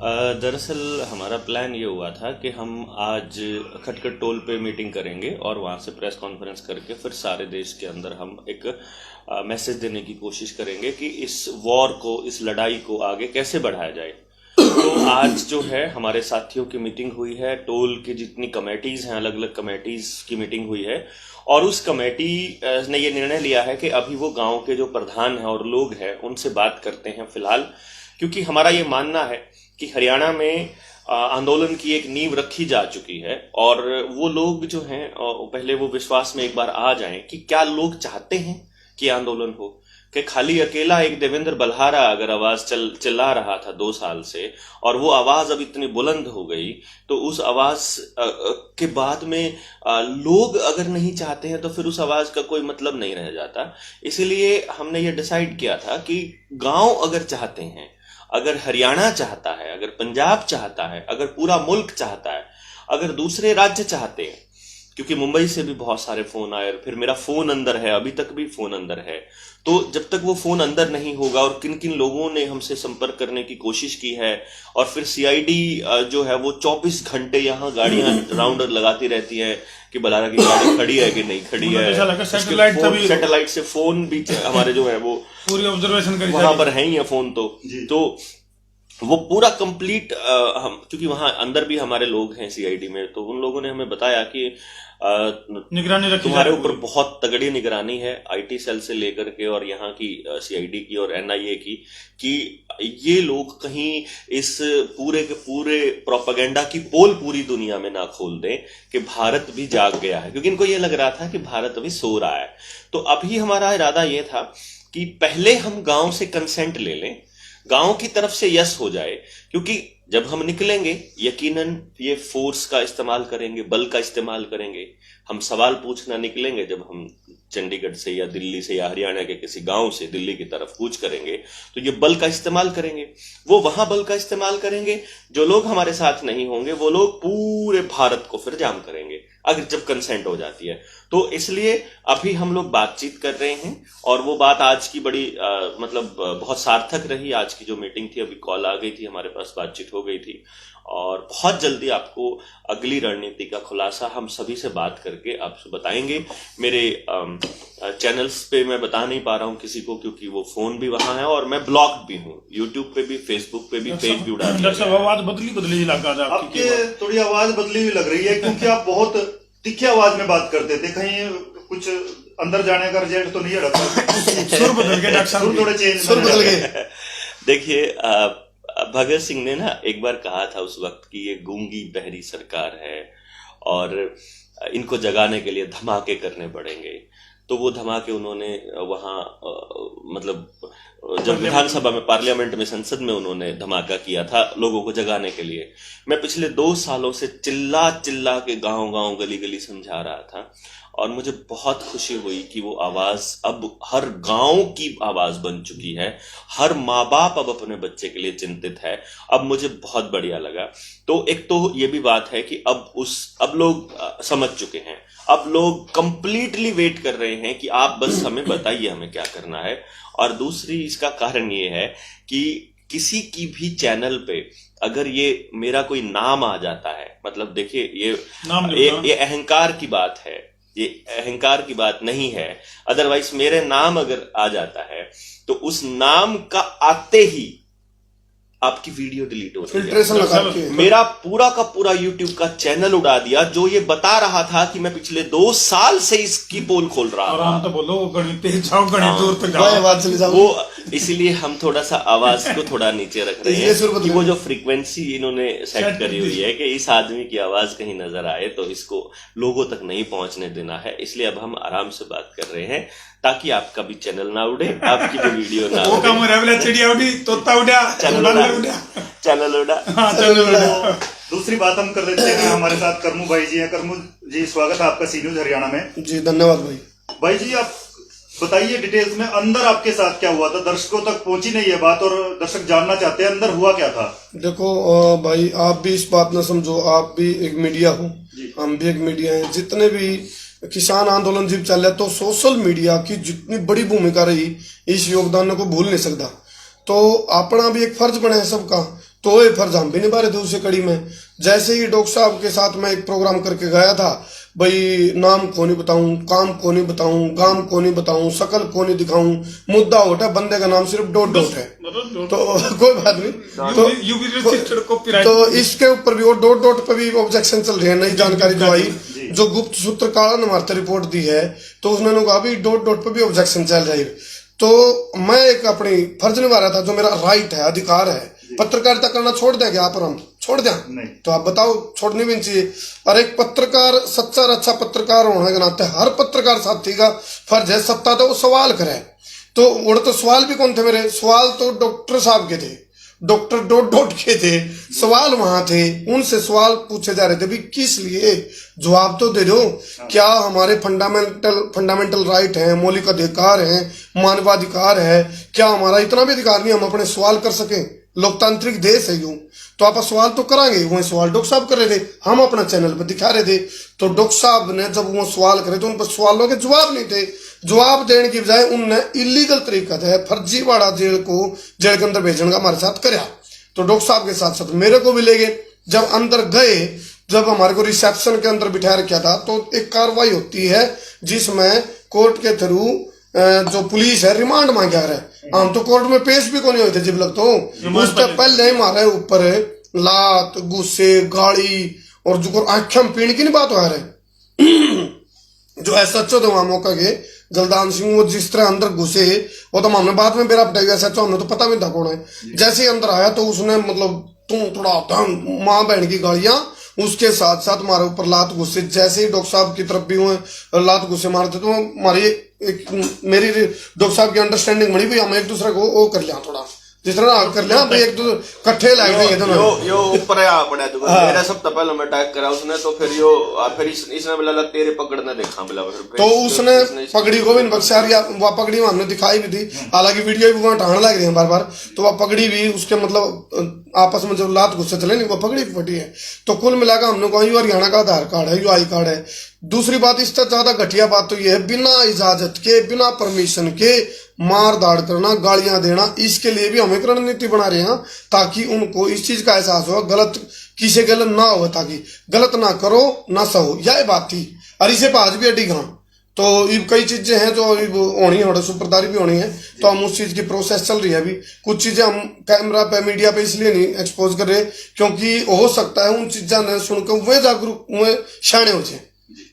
दरअसल हमारा प्लान ये हुआ था कि हम आज खटखट टोल पे मीटिंग करेंगे और वहाँ से प्रेस कॉन्फ्रेंस करके फिर सारे देश के अंदर हम एक मैसेज देने की कोशिश करेंगे कि इस वॉर को, इस लड़ाई को आगे कैसे बढ़ाया जाए। तो आज जो है हमारे साथियों की मीटिंग हुई है, टोल की जितनी कमेटीज हैं, अलग अलग कमेटीज की मीटिंग हुई है और उस कमेटी ने ये निर्णय लिया है कि अभी वो गांव के जो प्रधान हैं और लोग हैं उनसे बात करते हैं फिलहाल, क्योंकि हमारा ये मानना है कि हरियाणा में आंदोलन की एक नींव रखी जा चुकी है और वो लोग जो हैं पहले वो विश्वास में एक बार आ जाएं कि क्या लोग चाहते हैं कि आंदोलन हो, कि खाली अकेला एक देवेंद्र बल्हारा अगर आवाज चिल्ला रहा था 2 साल से और वो आवाज अब इतनी बुलंद हो गई तो उस आवाज के बाद में लोग अगर नहीं चाहते हैं तो फिर उस आवाज का कोई मतलब नहीं रह जाता। इसीलिए हमने ये डिसाइड किया था कि गांव अगर चाहते हैं, अगर हरियाणा चाहता है, अगर पंजाब चाहता है, अगर पूरा मुल्क चाहता है, अगर दूसरे राज्य चाहते हैं, क्योंकि मुंबई से भी बहुत सारे फोन आए, फिर मेरा फोन अंदर है, अभी तक भी फोन अंदर है, तो जब तक वो फोन अंदर नहीं होगा और किन किन लोगों ने हमसे संपर्क करने की कोशिश की है और फिर सीआईडी जो है वो 24 घंटे यहाँ गाड़ियां राउंड लगाती रहती है कि बल्हारा की गाड़ी खड़ी है कि नहीं खड़ी है। सैटेलाइट से फोन भी हमारे जो है वो पूरी ऑब्जर्वेशन वहां पर है ही है फोन, तो वो पूरा कंप्लीट हम, क्योंकि वहां अंदर भी हमारे लोग हैं सीआईडी में, तो उन लोगों ने हमें बताया कि निगरानी रखी, तुम्हारे ऊपर बहुत तगड़ी निगरानी है आईटी सेल से लेकर के और यहाँ की सीआईडी की और एनआईए की, कि ये लोग कहीं इस पूरे के पूरे प्रोपेगेंडा की पोल पूरी दुनिया में ना खोल दें कि भारत भी जाग गया है, क्योंकि इनको ये लग रहा था कि भारत अभी सो रहा है। तो अभी हमारा इरादा ये था कि पहले हम गांव से कंसेंट ले लें, गांव की तरफ से यस हो जाए, क्योंकि जब हम निकलेंगे यकीनन ये फोर्स का इस्तेमाल करेंगे, बल का इस्तेमाल करेंगे। हम सवाल पूछना निकलेंगे जब हम चंडीगढ़ से या दिल्ली से या हरियाणा के किसी गांव से दिल्ली की तरफ कूच करेंगे तो ये बल का इस्तेमाल करेंगे, वो वहां बल का इस्तेमाल करेंगे। जो लोग हमारे साथ नहीं होंगे वो लोग पूरे भारत को फिर जाम करेंगे अगर जब कंसेंट हो जाती है। तो इसलिए अभी हम लोग बातचीत कर रहे हैं और वो बात आज की बड़ी मतलब बहुत सार्थक रही। आज की जो मीटिंग थी, अभी कॉल आ गई थी हमारे पास, बातचीत हो गई थी और बहुत जल्दी आपको अगली रणनीति का खुलासा हम सभी से बात करके आपसे बताएंगे। मेरे चैनल्स पे मैं बता नहीं पा रहा हूँ किसी को, क्योंकि वो फोन भी वहां है और मैं ब्लॉक भी हूँ, यूट्यूब पे भी, फेसबुक पे भी पेज भी उड़ा दिया। आवाज बदली आपकी थोड़ी आवाज बदली हुई लग रही है, क्योंकि आप बहुत तीखी आवाज में बात करते थे, कहीं कुछ अंदर जाने का रिजल्ट तो नहीं है डॉक्टर? सुर बदल गए डॉक्टर साहब, सुर थोड़े चेंज सुर बदल गए। देखिए भगत सिंह ने ना एक बार कहा था उस वक्त की ये गूंगी बहरी सरकार है और इनको जगाने के लिए धमाके करने पड़ेंगे। तो वो धमाके उन्होंने वहां मतलब जब विधानसभा में, पार्लियामेंट में, संसद में उन्होंने धमाका किया था लोगों को जगाने के लिए। मैं पिछले 2 सालों से चिल्ला चिल्ला के गांव गांव गली गली समझा रहा था और मुझे बहुत खुशी हुई कि वो आवाज अब हर गांव की आवाज बन चुकी है। हर माँ बाप अब अपने बच्चे के लिए चिंतित है। अब मुझे बहुत बढ़िया लगा। तो एक तो ये भी बात है कि अब लोग समझ चुके हैं, अब लोग कंप्लीटली वेट कर रहे हैं कि आप बस हमें बताइए हमें क्या करना है। और दूसरी इसका कारण ये है कि किसी की भी चैनल पे अगर ये मेरा कोई नाम आ जाता है, मतलब देखिए ये अहंकार की बात है, ये अहंकार की बात नहीं है। अदरवाइज मेरे नाम अगर आ जाता है तो उस नाम का आते ही आपकी वीडियो डिलीट हो रही है। मेरा पूरा का पूरा यूट्यूब का चैनल उड़ा दिया जो ये बता रहा था कि मैं पिछले 2 साल से इसकी पोल खोल रहा था। आराम तो बोलो, गणित जाओ, गणित दूर तक जाओ। वो इसीलिए हम थोड़ा सा आवाज को थोड़ा नीचे रख रहे हैं कि वो जो फ्रीक्वेंसी इन्होंने सेट करी हुई है कि इस आदमी की आवाज कहीं नजर आए तो इसको लोगों तक नहीं पहुंचने देना है। इसलिए अब हम आराम से बात कर रहे हैं ताकि आपका भी चैनल ना उड़े, आपकी भी वीडियो ना उड़े। चिड़िया उड़ी, तोता उड़ा, चैनल उड़ा। दूसरी बात हम कर लेते हैं, हमारे साथ करमू भाई जी हैं। करमू जी, स्वागत है आपका सी न्यूज हरियाणा में। जी धन्यवाद भाई। भाई जी, आप बताइए डिटेल्स में अंदर आपके साथ क्या हुआ था? दर्शकों तक पहुंची नहीं है बात और दर्शक जानना चाहते हैं अंदर हुआ क्या था। देखो भाई, आप भी इस बात न समझो, आप भी एक मीडिया हो, हम भी एक मीडिया है। जितने भी किसान आंदोलन जब चल रहा तो सोशल मीडिया की जितनी बड़ी भूमिका रही, इस योगदान को भूल नहीं सकता। तो अपना भी एक फर्ज बना है सबका तो ये फर्ज हम भी निभा रहे थे उसी कड़ी में। जैसे ही डॉक्टर साहब के साथ मैं एक प्रोग्राम करके गया था, भाई नाम को नहीं बताऊं, काम को नहीं बताऊं, गांव को नहीं बताऊं, शकल को नहीं दिखाऊं, मुद्दा होता है बंदे का नाम सिर्फ डॉट है, तो कोई बात नहीं। तो इसके ऊपर भी वो डॉट पे भी ऑब्जेक्शन चल रही है। नई जानकारी जो आई, जो गुप्त सूत्र काला ने हमारे रिपोर्ट दी है, तो उसने कहा भी डॉट पे भी ऑब्जेक्शन चल रही है। तो मैं एक अपनी फर्ज निभा रहा था, जो मेरा राइट है, अधिकार है। पत्रकारिता करना छोड़ देंगे आप और हम छोड़ दें? तो आप बताओ, छोड़नी भी नहीं चाहिए। और एक पत्रकार, सच्चा और अच्छा पत्रकार होने के नाते हर पत्रकार साथी का फर्ज है, सत्ता तो वो सवाल करे। तो वो तो सवाल भी कौन थे मेरे? सवाल तो डॉक्टर साहब के थे, डॉक्टर डॉट के थे, सवाल वहां थे, उनसे सवाल पूछे जा रहे थे भी किस लिए, जवाब तो दे दो। क्या हमारे फंडामेंटल राइट है, मौलिक अधिकार है, मानवाधिकार है, क्या हमारा इतना भी अधिकार नहीं हम अपने सवाल कर सकें? लोकतांत्रिक देश है यूं, तो आप सवाल तो करांगे। वही सवाल डॉक्टर साहब कर रहे थे, हम अपना चैनल पर दिखा रहे थे। तो डॉक्टर साहब ने जब वो सवाल करे तो उन पर सवालों के जवाब नहीं थे। जवाब देने की बजाय उनने इलीगल तरीका है, फर्जीवाड़ा जेल के अंदर भेजने का हमारे साथ कराया। तो डॉक्टर साहब के साथ साथ मेरे को भी ले गए। जब अंदर गए, जब हमारे को रिसेप्शन के अंदर बिठा रखा था, तो एक कार्रवाई होती है जिसमें कोर्ट के थ्रू जो पुलिस है रिमांड मांगा रहे। हम तो कोर्ट में पेश भी को नहीं हुए थे जब लग, तो उससे पहले ही मारे ऊपर लात, गुस्से, गाड़ी और जो आंखें पीने की नहीं बात हो रहे। जो SHO थे वहां मौका के जलदान सिंह, वो जिस तरह अंदर घुसे, वो तो हमने बाद में बेरा पटाई। SHO हमने तो पता भी था कौन है। जैसे ही अंदर आया तो उसने मतलब तुम थोड़ा माँ बहन की गाड़ियां, उसके साथ साथ हमारे ऊपर लात गुस्से। जैसे ही डॉक्टर साहब की तरफ भी हुए लात गुस्से मारते, तो हमारी मेरी डॉक्टर साहब की अंडरस्टैंडिंग बनी भी, हम एक दूसरे को वो कर लिया, थोड़ा जिस तरह कर लिया भाई, एक दूसरे कट्ठे लग गए दोनों। यो ऊपर आ पड़ा तो मेरा सब पहले मैं अटैक करा उसने, तो फिर यो फिर इसने बोला तेरे पकड़ना देखा बोला, तो उसने पगड़ी को भी बख्शा दिया। वह पगड़ी हमने दिखाई भी थी, हालांकि वीडियो भी वहां ढांड लग रही है बार बार। तो वह पगड़ी भी उसके मतलब आपस में जो लात गुस्से चले नहीं, वो पगड़ी फटी है। तो कुल मिलाकर हमने कहा यू हरियाणा का आधार कार्ड है, यू आई कार्ड है। दूसरी बात, इससे ज्यादा घटिया बात तो ये है, बिना इजाजत के, बिना परमिशन के मार दाड़ करना, गालियां देना। इसके लिए भी हम एक रणनीति बना रहे हैं ताकि उनको इस चीज का एहसास हो, गलत किसी गलत ना हो, ताकि गलत ना करो ना सहो। यह बात थी। और इसे आज भी अटी गां, तो ये कई चीजें हैं जो होनी है, सुपरदारी भी होनी है, तो हम उस चीज की प्रोसेस चल रही है अभी। कुछ चीजें हम कैमरा पे, मीडिया पे इसलिए नहीं एक्सपोज कर रहे क्योंकि हो सकता है उन चीजा ने सुनकर वे जागरूक, वे शाणे हो जाए।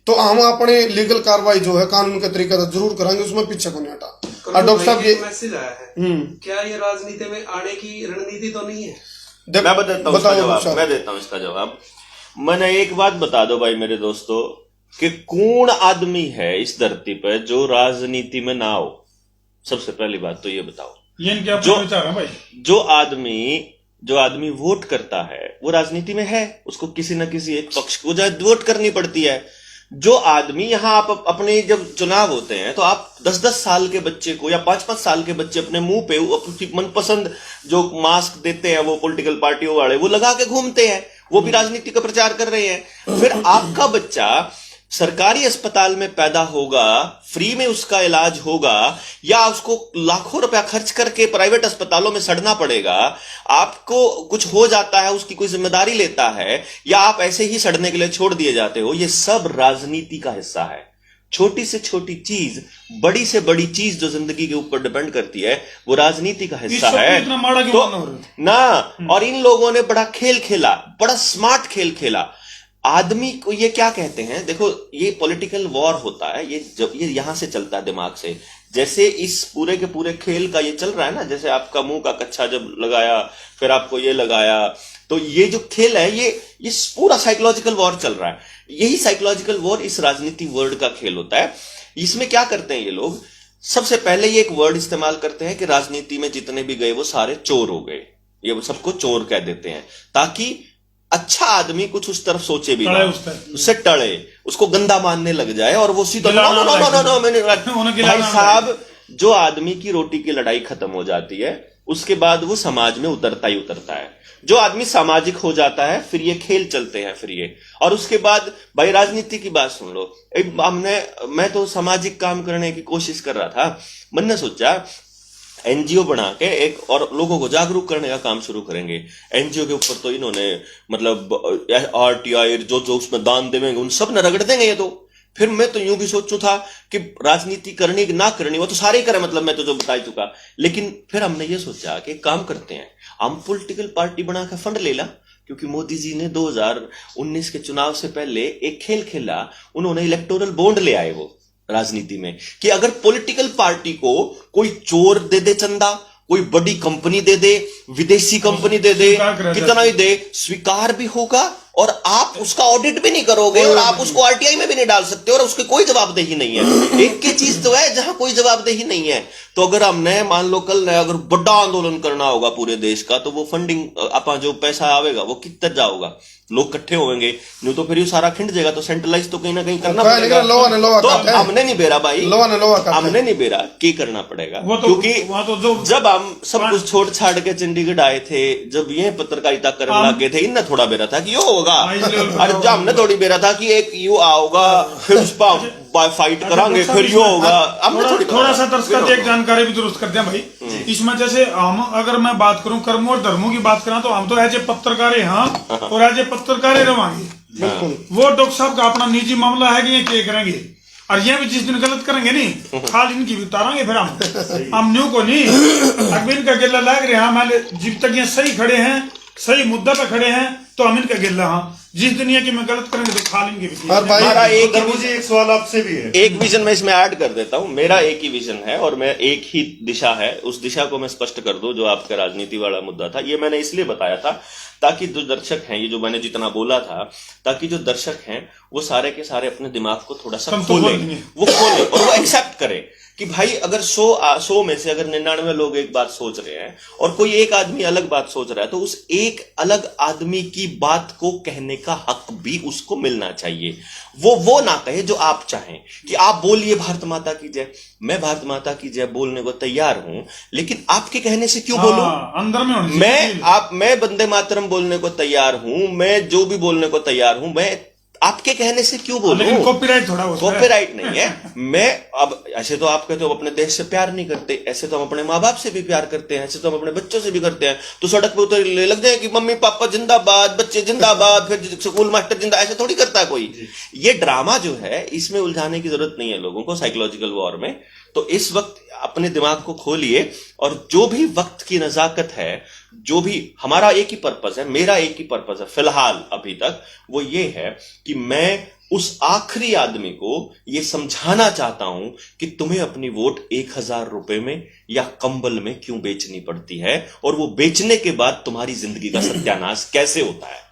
तो हम अपने लीगल कार्रवाई जो है कानून के तरीके से जरूर कराएंगे, उसमें पीछे को नहीं हटा। और डॉक्टर साहब ये मैसेज आया है, क्या ये राजनीति में आने की रणनीति तो नहीं है? मैं बताता हूँ इसका जवाब, मैं देता हूँ इसका जवाब। मैंने एक बात बता दो भाई मेरे दोस्तों, कि कौन आदमी है इस धरती पे जो राजनीति में ना हो? सबसे पहली बात तो ये बताओ। जो आदमी वोट करता है वो राजनीति में है, उसको किसी न किसी एक पक्ष को वोट करनी पड़ती है। जो आदमी यहाँ आप अपने जब चुनाव होते हैं तो आप 10-10 साल के बच्चे को या 5-5 साल के बच्चे अपने मुंह पे अपनी मनपसंद जो मास्क देते हैं वो पॉलिटिकल पार्टियों वाले, वो लगा के घूमते हैं, वो भी राजनीति का प्रचार कर रहे हैं। फिर आपका बच्चा सरकारी अस्पताल में पैदा होगा, फ्री में उसका इलाज होगा, या उसको लाखों रुपया खर्च करके प्राइवेट अस्पतालों में सड़ना पड़ेगा? आपको कुछ हो जाता है, उसकी कोई जिम्मेदारी लेता है, या आप ऐसे ही सड़ने के लिए छोड़ दिए जाते हो? ये सब राजनीति का हिस्सा है। छोटी से छोटी चीज, बड़ी से बड़ी चीज जो जिंदगी के ऊपर डिपेंड करती है, वो राजनीति का हिस्सा है। तो ना, और इन लोगों ने बड़ा खेल खेला, बड़ा स्मार्ट खेल खेला। आदमी को ये क्या कहते हैं, देखो ये पॉलिटिकल वॉर होता है, ये यहां से चलता है दिमाग से। जैसे इस पूरे के पूरे खेल का ये चल रहा है ना, जैसे आपका मुंह का कच्छा जब लगाया, फिर आपको ये लगाया, तो ये जो खेल है ये पूरा साइकोलॉजिकल वॉर चल रहा है। यही साइकोलॉजिकल वॉर इस राजनीति वर्ड का खेल होता है। इसमें क्या करते हैं ये लोग, सबसे पहले ये एक वर्ड इस्तेमाल करते हैं कि राजनीति में जितने भी गए वो सारे चोर हो गए, ये सबको चोर कह देते हैं, ताकि अच्छा आदमी कुछ उस तरफ सोचे भी ना, उससे टळे, उसको गंदा मानने लग जाए और वो सीधा भाई साहब, जो आदमी की रोटी की लड़ाई खत्म हो जाती है उसके बाद वो समाज में उतरता ही उतरता है। जो आदमी सामाजिक हो जाता है फिर ये खेल चलते हैं, फिर ये, और उसके बाद भाई राजनीति की बात सुन लो। मैं तो सामाजिक काम करने की कोशिश कर रहा था, मैंने सोचा एनजीओ बना के एक और लोगों को जागरूक करने का काम शुरू करेंगे। एनजीओ के ऊपर तो इन्होंने मतलब आरटीआई जो जो उसमें दान देंगे उन सब ने रगड़ देंगे ये तो। फिर मैं तो यूं भी सोचू था कि राजनीति करनी कि ना करनी वो तो सारे ही करें, मतलब मैं तो जो बता चुका। लेकिन फिर हमने ये सोचा कि काम करते हैं, हम पॉलिटिकल पार्टी बना के फंड ले ला, क्योंकि मोदी जी ने 2019 के चुनाव से पहले एक खेल खेला, उन्होंने इलेक्टोरल बॉन्ड ले आए वो राजनीति में कि अगर पॉलिटिकल पार्टी को कोई चोर दे दे चंदा, कोई बड़ी कंपनी दे दे, विदेशी कंपनी दे दे, कितना ही दे, स्वीकार भी होगा और आप उसका ऑडिट भी नहीं करोगे और आप उसको आरटीआई में भी नहीं डाल सकते और उसकी कोई जवाबदेही नहीं है। एक की चीज तो है जहां कोई जवाबदेही नहीं है। तो अगर हमने मान लो कल अगर बड़ा आंदोलन करना होगा पूरे देश का, तो वो फंडिंग अपना जो पैसा आवेगा वो कितना जाओगा, लोग इकट्ठे होंगे, नहीं तो फिर ये सारा खिंड जाएगा। तो सेंट्रलाइज तो कहीं ना कहीं करना पड़ेगा। तो हमने नहीं बेरा भाई, हमने नहीं बेरा की करना पड़ेगा, क्योंकि जब हम सब कुछ छोड़ छाड़ के चंडीगढ़ आए थे, जब ये पत्रकारिता करने लगे थे, इनने थोड़ा बेरा था कि यो होगा, अरे जब हमने थोड़ी बेरा था कि एक यू आओगा फिर उस पर फाइट करांगे फिर यो होगा। हमने थोड़ा सा दर्ज करते एक जानकारी भी दुरुस्त करते हैं भाई। इसमें जैसे हम अगर मैं बात करूं कर्मों और धर्मों की बात करा तो हम तो ऐसे पत्रकार हैं और ऐसे पत्रकार रवांगे। वो डॉक्टर साहब का अपना निजी मामला है कि ये क्या करेंगे, और ये भी जिस दिन गलत करेंगे नहीं खाल इनकी भी उतारेंगे फिर हम न्यू को नहीं। अगर इनका गिल्ला लग रहे हैं हमारे जब तक ये सही खड़े हैं, सही मुद्दा पे खड़े हैं, तो हम इनका गिल्ला हाँ जिस दुनिया की मैं गलत करेंगे तो खा लेंगे भी। और भाई एक सवाल आपसे भी है, एक विजन मैं इसमें ऐड कर देता हूं। मेरा एक ही विजन है और मैं एक ही दिशा है, उस दिशा को मैं स्पष्ट कर दूं। जो आपका राजनीति वाला मुद्दा था, ये मैंने इसलिए बताया था ताकि जो दर्शक हैं, ये जो मैंने जितना बोला था, ताकि जो दर्शक हैं वो सारे के सारे अपने दिमाग को थोड़ा सा खोले, वो खोले और वो एक्सेप्ट करें कि भाई अगर 100 में से अगर 99 लोग एक बात सोच रहे हैं और कोई एक आदमी अलग बात सोच रहा है, तो उस एक अलग आदमी की बात को कहने का हक भी उसको मिलना चाहिए। वो ना कहे जो आप चाहें कि आप बोलिए भारत माता की जय, मैं भारत माता की जय बोलने को तैयार हूं, लेकिन आपके कहने से क्यों बोलूं? अंदर में मैं वंदे मातरम बोलने को तैयार हूं, मैं जो भी बोलने को तैयार हूं, मैं आपके कहने से क्यों बोलूं? लेकिन कॉपीराइट थोड़ा कॉपीराइट नहीं है। मैं अब ऐसे तो आप कहते हो अपने देश से प्यार नहीं करते, ऐसे तो हम अपने माँ बाप से भी प्यार करते हैं, ऐसे तो हम अपने बच्चों से भी करते हैं। तो सड़क पे उतर लग जाए कि मम्मी पापा जिंदाबाद, बच्चे जिंदाबाद, फिर स्कूल मास्टर जिंदा, ऐसे थोड़ी करता है कोई। ये ड्रामा जो है इसमें उलझाने की जरूरत नहीं है लोगों को साइकोलॉजिकल वॉर में। तो इस वक्त अपने दिमाग को खोलिए और जो भी वक्त की नजाकत है, जो भी हमारा एक ही पर्पस है, मेरा एक ही पर्पस है फिलहाल अभी तक, वो ये है कि मैं उस आखिरी आदमी को ये समझाना चाहता हूं कि तुम्हें अपनी वोट 1000 रुपए में या कंबल में क्यों बेचनी पड़ती है और वो बेचने के बाद तुम्हारी जिंदगी का सत्यानाश कैसे होता है।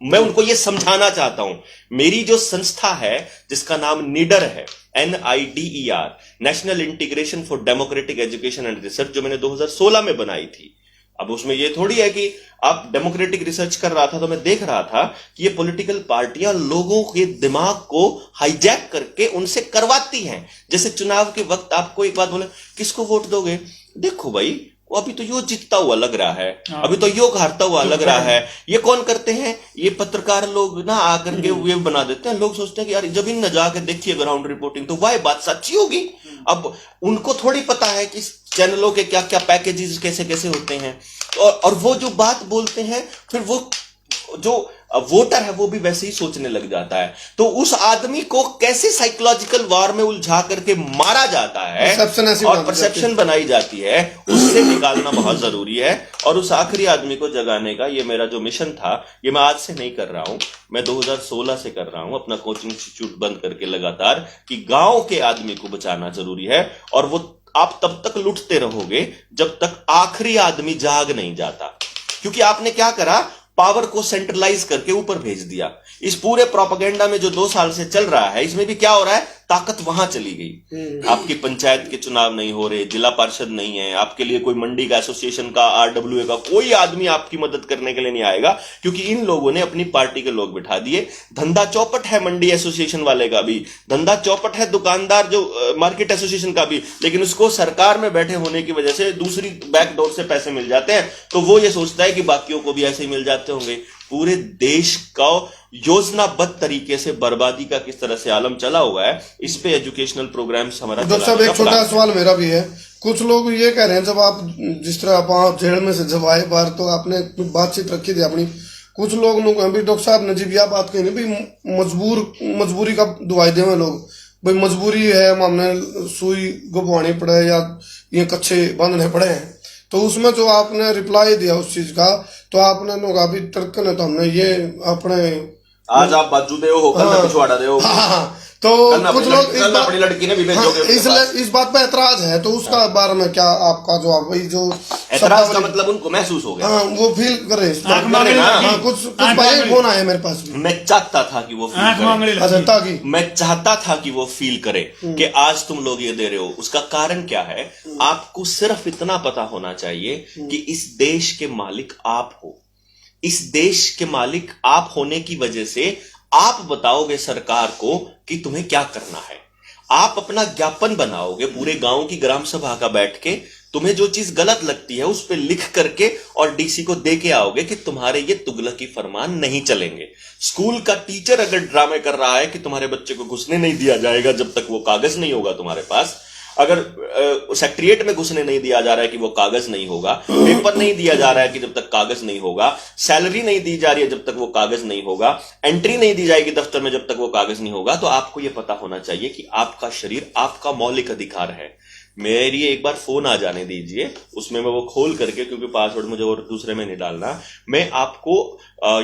मैं उनको ये समझाना चाहता हूं। मेरी जो संस्था है जिसका नाम निडर है, NIDER, national integration for democratic education and research, जो मैंने 2016 में बनाई थी। अब उसमें ये थोड़ी है कि आप डेमोक्रेटिक रिसर्च कर रहा था तो मैं देख रहा था कि ये पॉलिटिकल पार्टियां लोगों के दिमाग को हाईजैक करके उनसे करवाती हैं। जैसे चुनाव के वक्त आपको एक बात बोले, किसको वोट दोगे? देखो भाई वो अभी तो यो जीतता हुआ लग रहा है, अभी तो यो हारता हुआ लग रहा है। ये कौन करते हैं? ये पत्रकार लोग ना आकर के वे बना देते हैं। लोग सोचते हैं कि यार जब इन न जाके देखिए ग्राउंड रिपोर्टिंग तो वह बात सच्ची होगी। अब उनको थोड़ी पता है कि चैनलों के क्या क्या पैकेजेस कैसे कैसे होते हैं, और वो जो बात बोलते हैं फिर वो जो वोटर है वो भी वैसे ही सोचने लग जाता है। तो उस आदमी को कैसे साइकोलॉजिकल वार में उलझा करके मारा जाता है और परसेप्शन बनाई जाती है, उससे निकालना बहुत जरूरी है। और उस आखिरी आदमी को जगाने का ये मेरा जो मिशन था, ये मैं आज से नहीं कर रहा हूं, मैं 2016 से कर रहा हूं अपना कोचिंग इंस्टीट्यूट बंद करके लगातार, कि गांव के आदमी को बचाना जरूरी है। और वो आप तब तक लुटते रहोगे जब तक आखिरी आदमी जाग नहीं जाता, क्योंकि आपने क्या करा, पावर को सेंट्रलाइज करके ऊपर भेज दिया। इस पूरे प्रोपेगेंडा में जो 2 साल से चल रहा है, इसमें भी क्या हो रहा है, ताकत वहां चली गई। आपकी पंचायत के चुनाव नहीं हो रहे, जिला पार्षद नहीं है, आपके लिए कोई मंडी का एसोसिएशन का, RWA का कोई आदमी आपकी मदद करने के लिए नहीं आएगा, क्योंकि इन लोगों ने अपनी पार्टी के लोग बिठा दिए। धंधा चौपट है मंडी एसोसिएशन वाले का भी, धंधा चौपट है दुकानदार जो मार्केट एसोसिएशन का भी, लेकिन उसको सरकार में बैठे होने की वजह से दूसरी बैकडोर से पैसे मिल जाते हैं, तो वो ये सोचता है कि बाकियों को भी ऐसे ही मिल जाते होंगे। पूरे देश का योजनाबद्ध तरीके से बर्बादी का किस तरह से आलम चला हुआ है, इस पे एजुकेशनल प्रोग्राम्स हमारा डॉक्टर साहब एक छोटा सवाल मेरा भी है। कुछ लोग ये कह रहे हैं, जब आप जिस तरह आप जेल में से जब आए बाहर तो आपने बातचीत रखी थी अपनी, कुछ लोग भी डॉक्टर साहब ने जी आप बात कही ना भाई मजबूरी का दुआई देवे लोग, भाई मजबूरी है, हमने सुई गुबवानी पड़े या ये कच्चे बांधने पड़े हैं। तो उसमें जो आपने रिप्लाई दिया उस चीज का, तो आपने लोग अभी तर्क ने तो हमने ये अपने आज आप बाजू दे हो, कल में पिछवाड़ा दे हो। हाँ, तो कुछ लोग अपनी लड़की ने भी भेजोगे, इस बात पे ऐतराज है, तो उसका बारे में क्या आपका जवाब? भाई जो ऐतराज का मतलब उनको महसूस हो गया, हाँ, वो फील करे कुछ भाई फोन आए मेरे पास भी। मैं चाहता था कि वो फील करे, मैं चाहता था कि वो फील करे कि आज तुम लोग ये दे रहे हो, उसका कारण क्या है? आपको सिर्फ इतना पता होना चाहिए कि इस देश के मालिक आप हो। इस देश के मालिक आप होने की वजह से आप बताओगे सरकार को कि तुम्हें क्या करना है। आप अपना ज्ञापन बनाओगे पूरे गांव की ग्राम सभा का बैठ के, तुम्हें जो चीज गलत लगती है उस पे लिख करके और डीसी को दे के आओगे कि तुम्हारे ये तुगलकी फरमान नहीं चलेंगे। स्कूल का टीचर अगर ड्रामे कर रहा है कि तुम्हारे बच्चे को घुसने नहीं दिया जाएगा जब तक वो कागज नहीं होगा तुम्हारे पास, अगर सेक्रेटरिएट में घुसने नहीं दिया जा रहा है कि वो कागज नहीं होगा, पेपर नहीं दिया जा रहा है कि जब तक कागज नहीं होगा, सैलरी नहीं दी जा रही है जब तक वो कागज नहीं होगा, एंट्री नहीं दी जाएगी दफ्तर में जब तक वो कागज नहीं होगा, तो आपको ये पता होना चाहिए कि आपका शरीर आपका मौलिक अधिकार है। मेरी एक बार फोन आ जाने दीजिए, उसमें मैं वो खोल करके, क्योंकि पासवर्ड मुझे और दूसरे में नहीं डालना, मैं आपको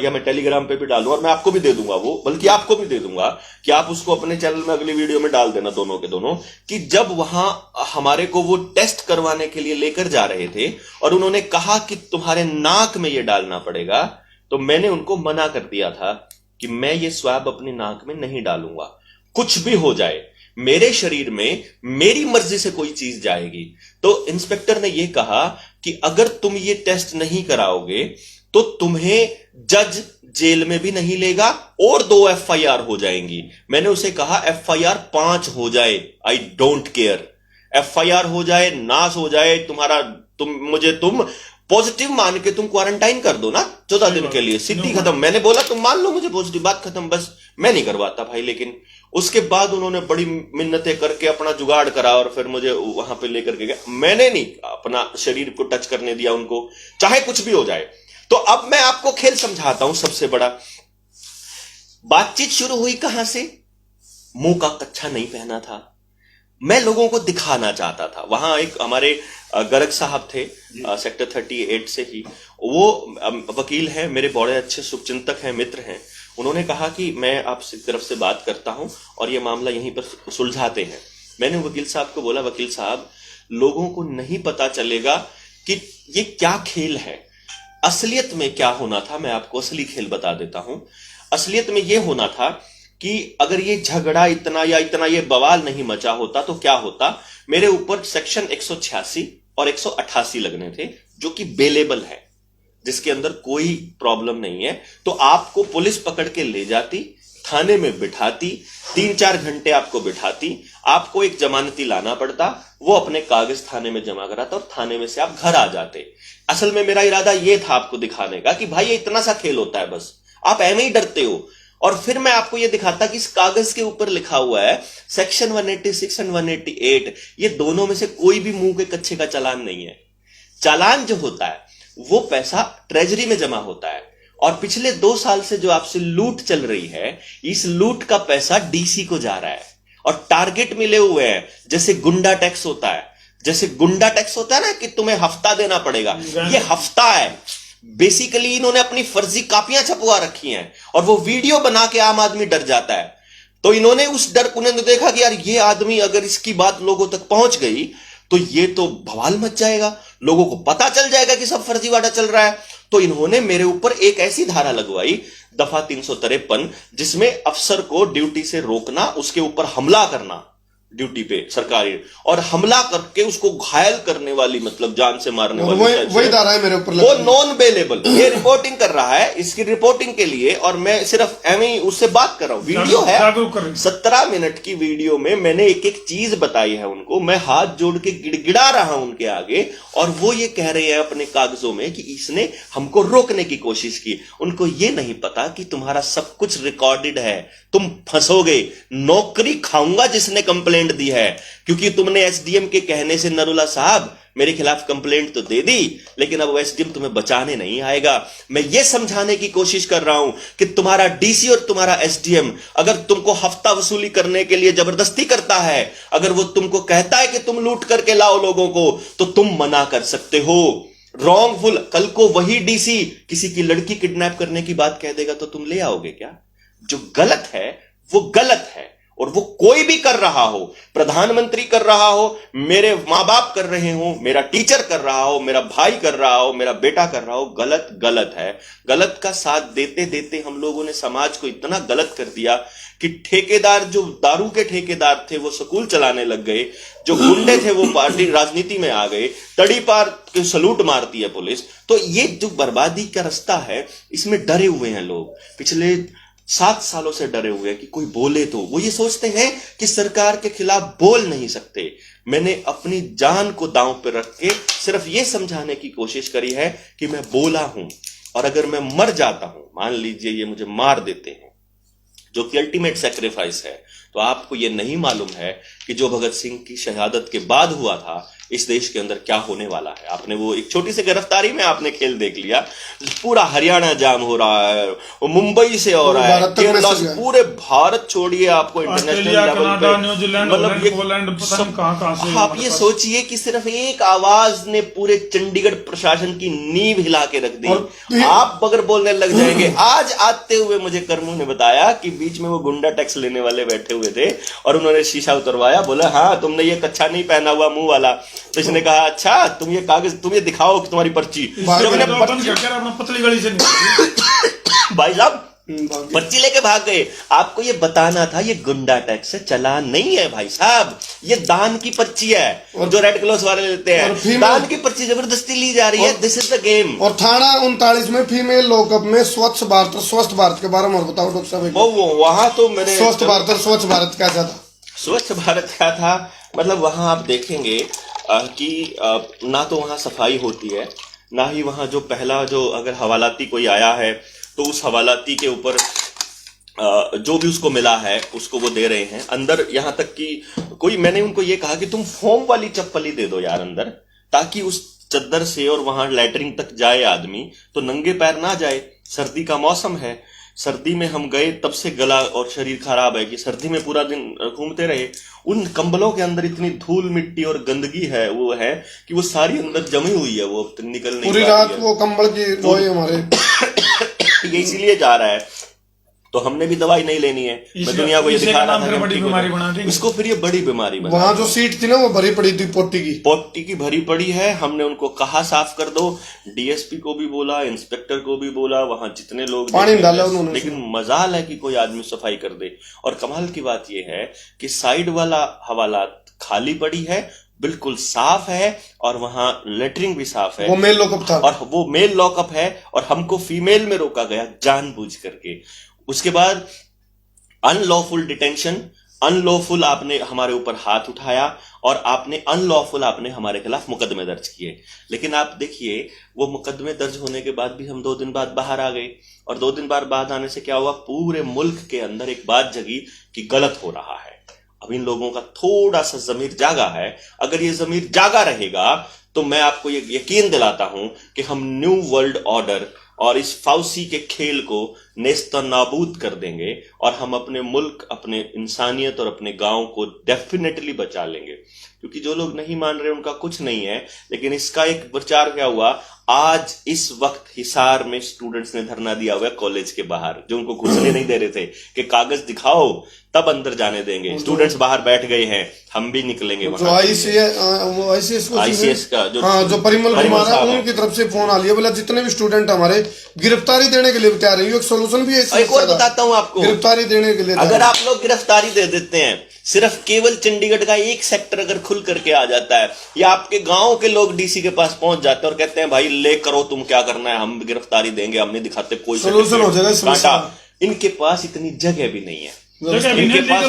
या मैं टेलीग्राम पे भी डालूंगा और मैं आपको भी दे दूंगा, वो बल्कि आपको भी दे दूंगा कि आप उसको अपने चैनल में अगली वीडियो में डाल देना, दोनों के दोनों, कि जब वहां हमारे को वो टेस्ट करवाने के लिए लेकर जा रहे थे और उन्होंने कहा कि तुम्हारे नाक में ये डालना पड़ेगा, तो मैंने उनको मना कर दिया था कि मैं ये स्वैब अपनी नाक में नहीं डालूंगा। कुछ भी हो जाए, मेरे शरीर में मेरी मर्जी से कोई चीज जाएगी। तो इंस्पेक्टर ने यह कहा कि अगर तुम ये टेस्ट नहीं कराओगे तो तुम्हें जज जेल में भी नहीं लेगा और 2 FIR हो जाएंगी। मैंने उसे कहा FIR 5 हो जाए, आई डोंट केयर, FIR हो जाए, नाश हो जाए तुम्हारा, तुम पॉजिटिव मान के तुम क्वारंटाइन कर दो ना 14 दिन के लिए, सीधी खत्म। मैंने बोला तुम मान लो मुझे पॉजिटिव, बात खत्म, बस मैं नहीं करवाता भाई। लेकिन उसके बाद उन्होंने बड़ी मिन्नतें करके अपना जुगाड़ करा और फिर मुझे वहां पे लेकर के गया। मैंने नहीं अपना शरीर को टच करने दिया उनको, चाहे कुछ भी हो जाए। तो अब मैं आपको खेल समझाता हूं। सबसे बड़ा बातचीत शुरू हुई कहां से? मुंह का कच्छा नहीं पहना था, मैं लोगों को दिखाना चाहता था। वहां एक हमारे गर्ग साहब थे सेक्टर 38 से ही, वो वकील हैं, मेरे बड़े अच्छे शुभचिंतक हैं, मित्र हैं। उन्होंने कहा कि मैं आपसे तरफ से बात करता हूं और ये मामला यहीं पर सुलझाते हैं। मैंने वकील साहब को बोला, वकील साहब लोगों को नहीं पता चलेगा कि ये क्या खेल है। असलियत में क्या होना था, मैं आपको असली खेल बता देता हूं। असलियत में ये होना था कि अगर ये झगड़ा इतना ये बवाल नहीं मचा होता तो क्या होता। मेरे ऊपर सेक्शन 186 और 188 लगने थे, जो कि बेलेबल है, जिसके अंदर कोई प्रॉब्लम नहीं है। तो आपको पुलिस पकड़ के ले जाती, थाने में बिठाती, 3-4 घंटे आपको बिठाती, आपको एक जमानती लाना पड़ता, वो अपने कागज थाने में जमा कराता और थाने में से आप घर आ जाते। असल में मेरा इरादा ये था आपको दिखाने का कि भाई ये इतना सा खेल होता है, बस आप ऐਵੇਂ ही डरते हो। और फिर मैं आपको ये दिखाता कि इस कागज के ऊपर लिखा हुआ है सेक्शन 186 और 188, ये दोनों में से कोई भी मुंह के कच्चे का चालान नहीं है। चालान जो होता है वो पैसा ट्रेजरी में जमा होता है, और पिछले 2 साल से जो आपसे लूट चल रही है, इस लूट का पैसा डीसी को जा रहा है और टारगेट मिले हुए हैं। जैसे गुंडा टैक्स होता है, जैसे गुंडा टैक्स होता है ना कि तुम्हें हफ्ता देना पड़ेगा, ये हफ्ता है। बेसिकली इन्होंने अपनी फर्जी कापियां छपवा रखी हैं और वो वीडियो बना के आम आदमी डर जाता है। तो इन्होंने उस डर को देखा कि यार ये आदमी अगर इसकी बात लोगों तक पहुंच गई तो ये तो बवाल मच जाएगा, लोगों को पता चल जाएगा कि सब फर्जीवाड़ा चल रहा है। तो इन्होंने मेरे ऊपर एक ऐसी धारा लगवाई, दफा 353, जिसमें अफसर को ड्यूटी से रोकना, उसके ऊपर हमला करना, ड्यूटी पे सरकारी, और हमला करके उसको घायल करने वाली, मतलब जान से मारने वाली, वही धारा है मेरे ऊपर, वो नॉन बेलेबल। ये रिपोर्टिंग कर रहा है, इसकी रिपोर्टिंग के लिए, और मैं सिर्फ एवं ही उससे बात कर रहा हूँ। वीडियो है 17 मिनट की वीडियो में मैंने एक एक चीज बताई है उनको, मैं हाथ जोड़ के गिड़गिड़ा रहा हूं उनके आगे, और वो ये कह रहे हैं अपने कागजों में कि इसने हमको रोकने की कोशिश की। उनको ये नहीं पता कि तुम्हारा सब कुछ रिकॉर्डेड है, तुम फंसोगे, नौकरी खाऊंगा जिसने कंप्लेंट दी है, क्योंकि तुमने एसडीएम के कहने से नरुला साहब मेरे खिलाफ कंप्लेंट तो दे दी, लेकिन अब एसडीएम तुम्हें बचाने नहीं आएगा। मैं ये समझाने की कोशिश कर रहा हूं कि तुम्हारा डीसी और तुम्हारा एसडीएम अगर तुमको हफ्ता वसूली करने के लिए जबरदस्ती करता है, अगर वो तुमको कहता है कि तुम लूट करके लाओ लोगों को, तो तुम मना कर सकते हो। रॉन्गफुल, कल को वही डीसी किसी की लड़की किडनैप करने की बात कह देगा तो तुम ले आओगे क्या? जो गलत है वो गलत है, और वो कोई भी कर रहा हो, प्रधानमंत्री कर रहा हो, मेरे मां बाप कर रहे हो, मेरा टीचर कर रहा हो, मेरा भाई कर रहा हो, मेरा बेटा कर रहा हो, गलत गलत है। गलत का साथ देते देते हम लोगों ने समाज को इतना गलत कर दिया कि ठेकेदार, जो दारू के ठेकेदार थे वो स्कूल चलाने लग गए, जो गुंडे थे वो पार्टी राजनीति में आ गए, तड़ी पार के सलूट मारती है पुलिस। तो ये जो बर्बादी का रास्ता है, इसमें डरे हुए हैं लोग, पिछले 7 सालों से डरे हुए हैं कि कोई बोले तो। वो ये सोचते हैं कि सरकार के खिलाफ बोल नहीं सकते। मैंने अपनी जान को दांव पर रख के सिर्फ ये समझाने की कोशिश करी है कि मैं बोला हूं, और अगर मैं मर जाता हूं, मान लीजिए ये मुझे मार देते हैं, जो कि अल्टीमेट सैक्रिफाइस है, तो आपको ये नहीं मालूम है कि जो भगत सिंह की शहादत के बाद हुआ था इस देश के अंदर क्या होने वाला है। आपने वो एक छोटी सी गिरफ्तारी में आपने खेल देख लिया, पूरा हरियाणा जाम हो रहा है, वो मुंबई से हो रहा है, केरला से, पूरे भारत छोड़िए, आपको इंटरनेशनल लेवल, आप ये सोचिए कि सिर्फ एक आवाज ने पूरे चंडीगढ़ प्रशासन की नींव हिला के रख दी। आप अगर बोलने लग जाएंगे, आज आते हुए मुझे कर्मू ने बताया कि बीच में वो गुंडा टैक्स लेने वाले बैठे हुए थे और उन्होंने शीशा उतरवाया, बोला हाँ तुमने ये कच्छा नहीं पहना हुआ मुंह वाला, तो इसने कहा अच्छा तुम ये कागज, तुम ये दिखाओ कि तुम्हारी पर्ची। पतली गली से भाई साहब पर्ची लेके भाग गए। आपको ये बताना था ये गुंडा टैक्स से चला नहीं है भाई साहब, ये दान की पर्ची है, और जो रेड क्लॉथ वाले लेते हैं, दान की पर्ची जबरदस्ती ली जा रही है। This is the game. और थाना 39 में फीमेल लॉकअप में स्वच्छ भारत और स्वस्थ भारत के बारे में और बताओ डॉक्टर साहब। वो वहां तो मेरे स्वस्थ भारत और स्वच्छ भारत कैसा था? स्वच्छ भारत क्या था, मतलब वहां आप देखेंगे कि ना तो वहां सफाई होती है, ना ही वहां जो पहला जो अगर हवालाती कोई आया है तो उस हवालाती के ऊपर जो भी उसको मिला है उसको वो दे रहे हैं अंदर। यहां तक कि कोई, मैंने उनको ये कहा कि तुम फोम वाली चप्पल ही दे दो यार अंदर, ताकि उस चद्दर से और वहां लैटरिन तक जाए आदमी तो नंगे पैर ना जाए। सर्दी का मौसम है, सर्दी में हम गए तब से गला और शरीर खराब है कि सर्दी में पूरा दिन घूमते रहे। उन कंबलों के अंदर इतनी धूल मिट्टी और गंदगी है, वो है कि वो सारी अंदर जमी हुई है, वो निकल नहीं पूरी रात वो कंबल की रोए हमारे ये इसीलिए जा रहा है। तो हमने भी दवाई नहीं लेनी है, मैं दुनिया को ये दिखा रहा था बड़ी बीमारी बना दी इसको, फिर ये बड़ी बीमारी बना। वहां जो सीट थी ना वो भरी पड़ी थी, पोटी की भरी पड़ी है। हमने उनको कहा साफ कर दो, डीएसपी को भी बोला, इंस्पेक्टर को भी बोला, वहां जितने लोग पानी डाला उन्होंने, लेकिन मजाल है कि कोई आदमी सफाई कर दे। और कमाल की बात यह है कि साइड वाला हवालात खाली पड़ी है, बिल्कुल साफ है, और वहां लेटरिंग भी साफ है, वो मेल लॉकअप था, और वो मेल लॉकअप है, और हमको फीमेल में रोका गया जानबूझ करके। उसके बाद अनलॉफुल डिटेंशन, अनलॉफुल आपने हमारे ऊपर हाथ उठाया, और आपने अनलॉफुल आपने हमारे खिलाफ मुकदमे दर्ज किए। लेकिन आप देखिए वो मुकदमे दर्ज होने के बाद भी हम 2 दिन बाद बाहर आ गए, और 2 दिन बाद आने से क्या हुआ, पूरे मुल्क के अंदर एक बात जगी कि गलत हो रहा है। अब इन लोगों का थोड़ा सा जमीर जागा है, अगर ये जमीर जागा रहेगा तो मैं आपको ये यकीन दिलाता हूं कि हम न्यू वर्ल्ड ऑर्डर और इस फाउसी के खेल को नेस्त नाबूद कर देंगे, और हम अपने मुल्क, अपने इंसानियत और अपने गांव को डेफिनेटली बचा लेंगे। क्योंकि जो लोग नहीं मान रहे उनका कुछ नहीं है, लेकिन इसका एक प्रचार क्या हुआ, आज इस वक्त हिसार में स्टूडेंट्स ने धरना दिया हुआ है कॉलेज के बाहर, जो उनको घुसने नहीं दे रहे थे कि कागज दिखाओ तब अंदर जाने देंगे। स्टूडेंट्स बाहर बैठ गए हैं, हम भी निकलेंगे जो आईसीएस का जो परिमल कुमार है उनकी तरफ से फोन आ लिया, बोला जितने भी स्टूडेंट हमारे गिरफ्तारी देने के लिए तैयार है। एक सोल्यूशन भी है। एक और बताता हूं आपको, गिरफ्तारी देने के लिए अगर आप लोग गिरफ्तारी दे देते हैं, सिर्फ केवल चंडीगढ़ का एक सेक्टर अगर खुल करके आ जाता है, या आपके गांव के लोग डीसी के पास पहुंच जाते हैं और कहते हैं भाई ले करो तुम क्या करना है, हम गिरफ्तारी देंगे, हम नहीं दिखाते कोई सोल्यूशन हो जाएगा। इनके पास इतनी जगह भी नहीं है, इनके पास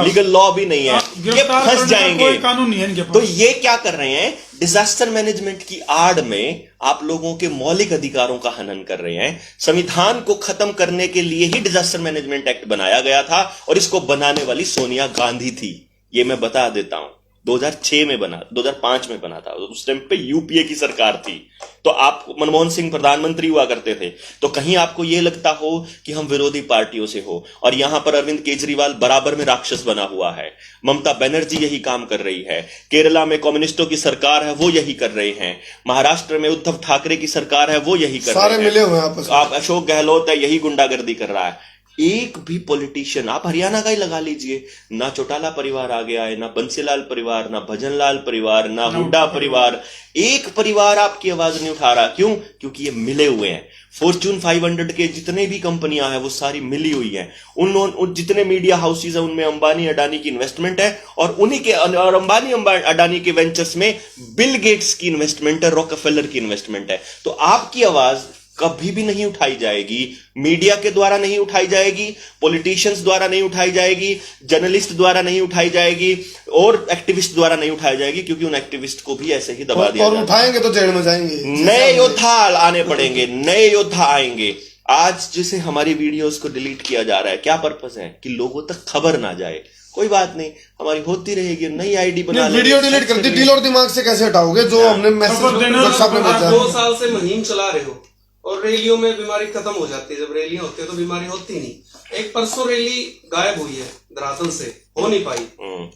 लीगल लॉ भी नहीं है, ये फंस जाएंगे। कानून नहीं है इनके पास। तो ये क्या कर रहे हैं, डिजास्टर मैनेजमेंट की आड़ में आप लोगों के मौलिक अधिकारों का हनन कर रहे हैं। संविधान को खत्म करने के लिए ही डिजास्टर मैनेजमेंट एक्ट बनाया गया था, और इसको बनाने वाली सोनिया गांधी थी, ये मैं बता देता हूं। 2006 में बना, 2005 में बना था, उस टाइम पे यूपीए की सरकार थी, तो आप मनमोहन सिंह प्रधानमंत्री हुआ करते थे। तो कहीं आपको यह लगता हो कि हम विरोधी पार्टियों से हो, और यहां पर अरविंद केजरीवाल बराबर में राक्षस बना हुआ है, ममता बनर्जी यही काम कर रही है, केरला में कम्युनिस्टों की सरकार है वो यही कर रहे हैं, महाराष्ट्र में उद्धव ठाकरे की सरकार है वो यही कर रहे हैं, मिले हुए हैं। आप अशोक गहलोत है यही गुंडागर्दी कर रहा है। एक भी पॉलिटिशियन, आप हरियाणा का ही लगा लीजिए, ना चौटाला परिवार आ गया है, ना बंसीलाल परिवार, ना भजनलाल परिवार, ना हुड्डा परिवार, एक परिवार आपकी आवाज नहीं उठा रहा। क्यों? क्योंकि ये मिले हुए हैं। फॉर्च्यून 500 के जितने भी कंपनियां हैं वो सारी मिली हुई हैं। उन जितने मीडिया हाउसेज हैं उनमें अंबानी अडानी की इन्वेस्टमेंट है, और उन्हीं के और अंबानी अडानी के वेंचर्स में बिल गेट्स की इन्वेस्टमेंट है, रॉकफेलर की इन्वेस्टमेंट है। तो आपकी आवाज कभी भी नहीं उठाई जाएगी, मीडिया के द्वारा नहीं उठाई जाएगी, पॉलिटिशियंस द्वारा नहीं उठाई जाएगी, जर्नलिस्ट द्वारा नहीं उठाई जाएगी, और एक्टिविस्ट द्वारा नहीं उठाई जाएगी, क्योंकि उन एक्टिविस्ट को भी ऐसे ही दबा दिया और उठाएंगे तो जेल में जाएंगे। नए योद्धा आने पड़ेंगे, नए योद्धा आएंगे। आज जिसे हमारी वीडियोस को डिलीट किया जा रहा है, क्या पर्पस है? कि लोगों तक खबर ना जाए। कोई बात नहीं, हमारी होती रहेगी, नई आईडी बना लेंगे। वीडियो डिलीट कर दी, दिल और दिमाग से कैसे हटाओगे? जो हमने मैसेज 2 साल से मुहिम चला रहे हो, और रैलियों में बीमारी खत्म हो जाती है। जब रैलियां होती है तो बीमारी होती नहीं। एक परसों रैली गायब हुई है धरातल से, हो नहीं पाई,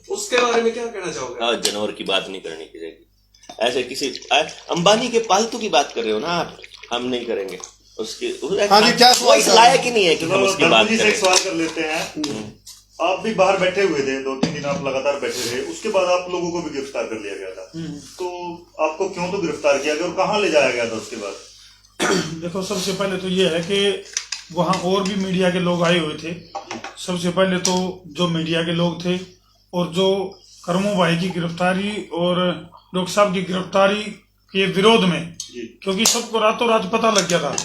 उसके बारे में क्या कहना चाहोगे? जानवर की बात नहीं करनी चाहिए। ऐसे किसी अंबानी के पालतू की बात कर रहे हो ना आप, हम नहीं करेंगे उसकी। क्या इस लायक ही नहीं है कि हम उसकी बात करें। एक सवाल कर लेते हैं। आप भी बाहर बैठे हुए थे, 2-3 दिन आप लगातार बैठे रहे, उसके बाद आप लोगों को भी गिरफ्तार कर लिया गया था, तो आपको क्यों तो गिरफ्तार किया गया और कहाँ ले जाया गया था उसके बाद? देखो, सबसे पहले तो ये है कि वहां और भी मीडिया के लोग आए हुए थे। सबसे पहले तो जो मीडिया के लोग थे, और जो करमू भाई की गिरफ्तारी और डॉक्टर साहब की गिरफ्तारी के विरोध में, क्योंकि सबको रातों रात पता लग गया था,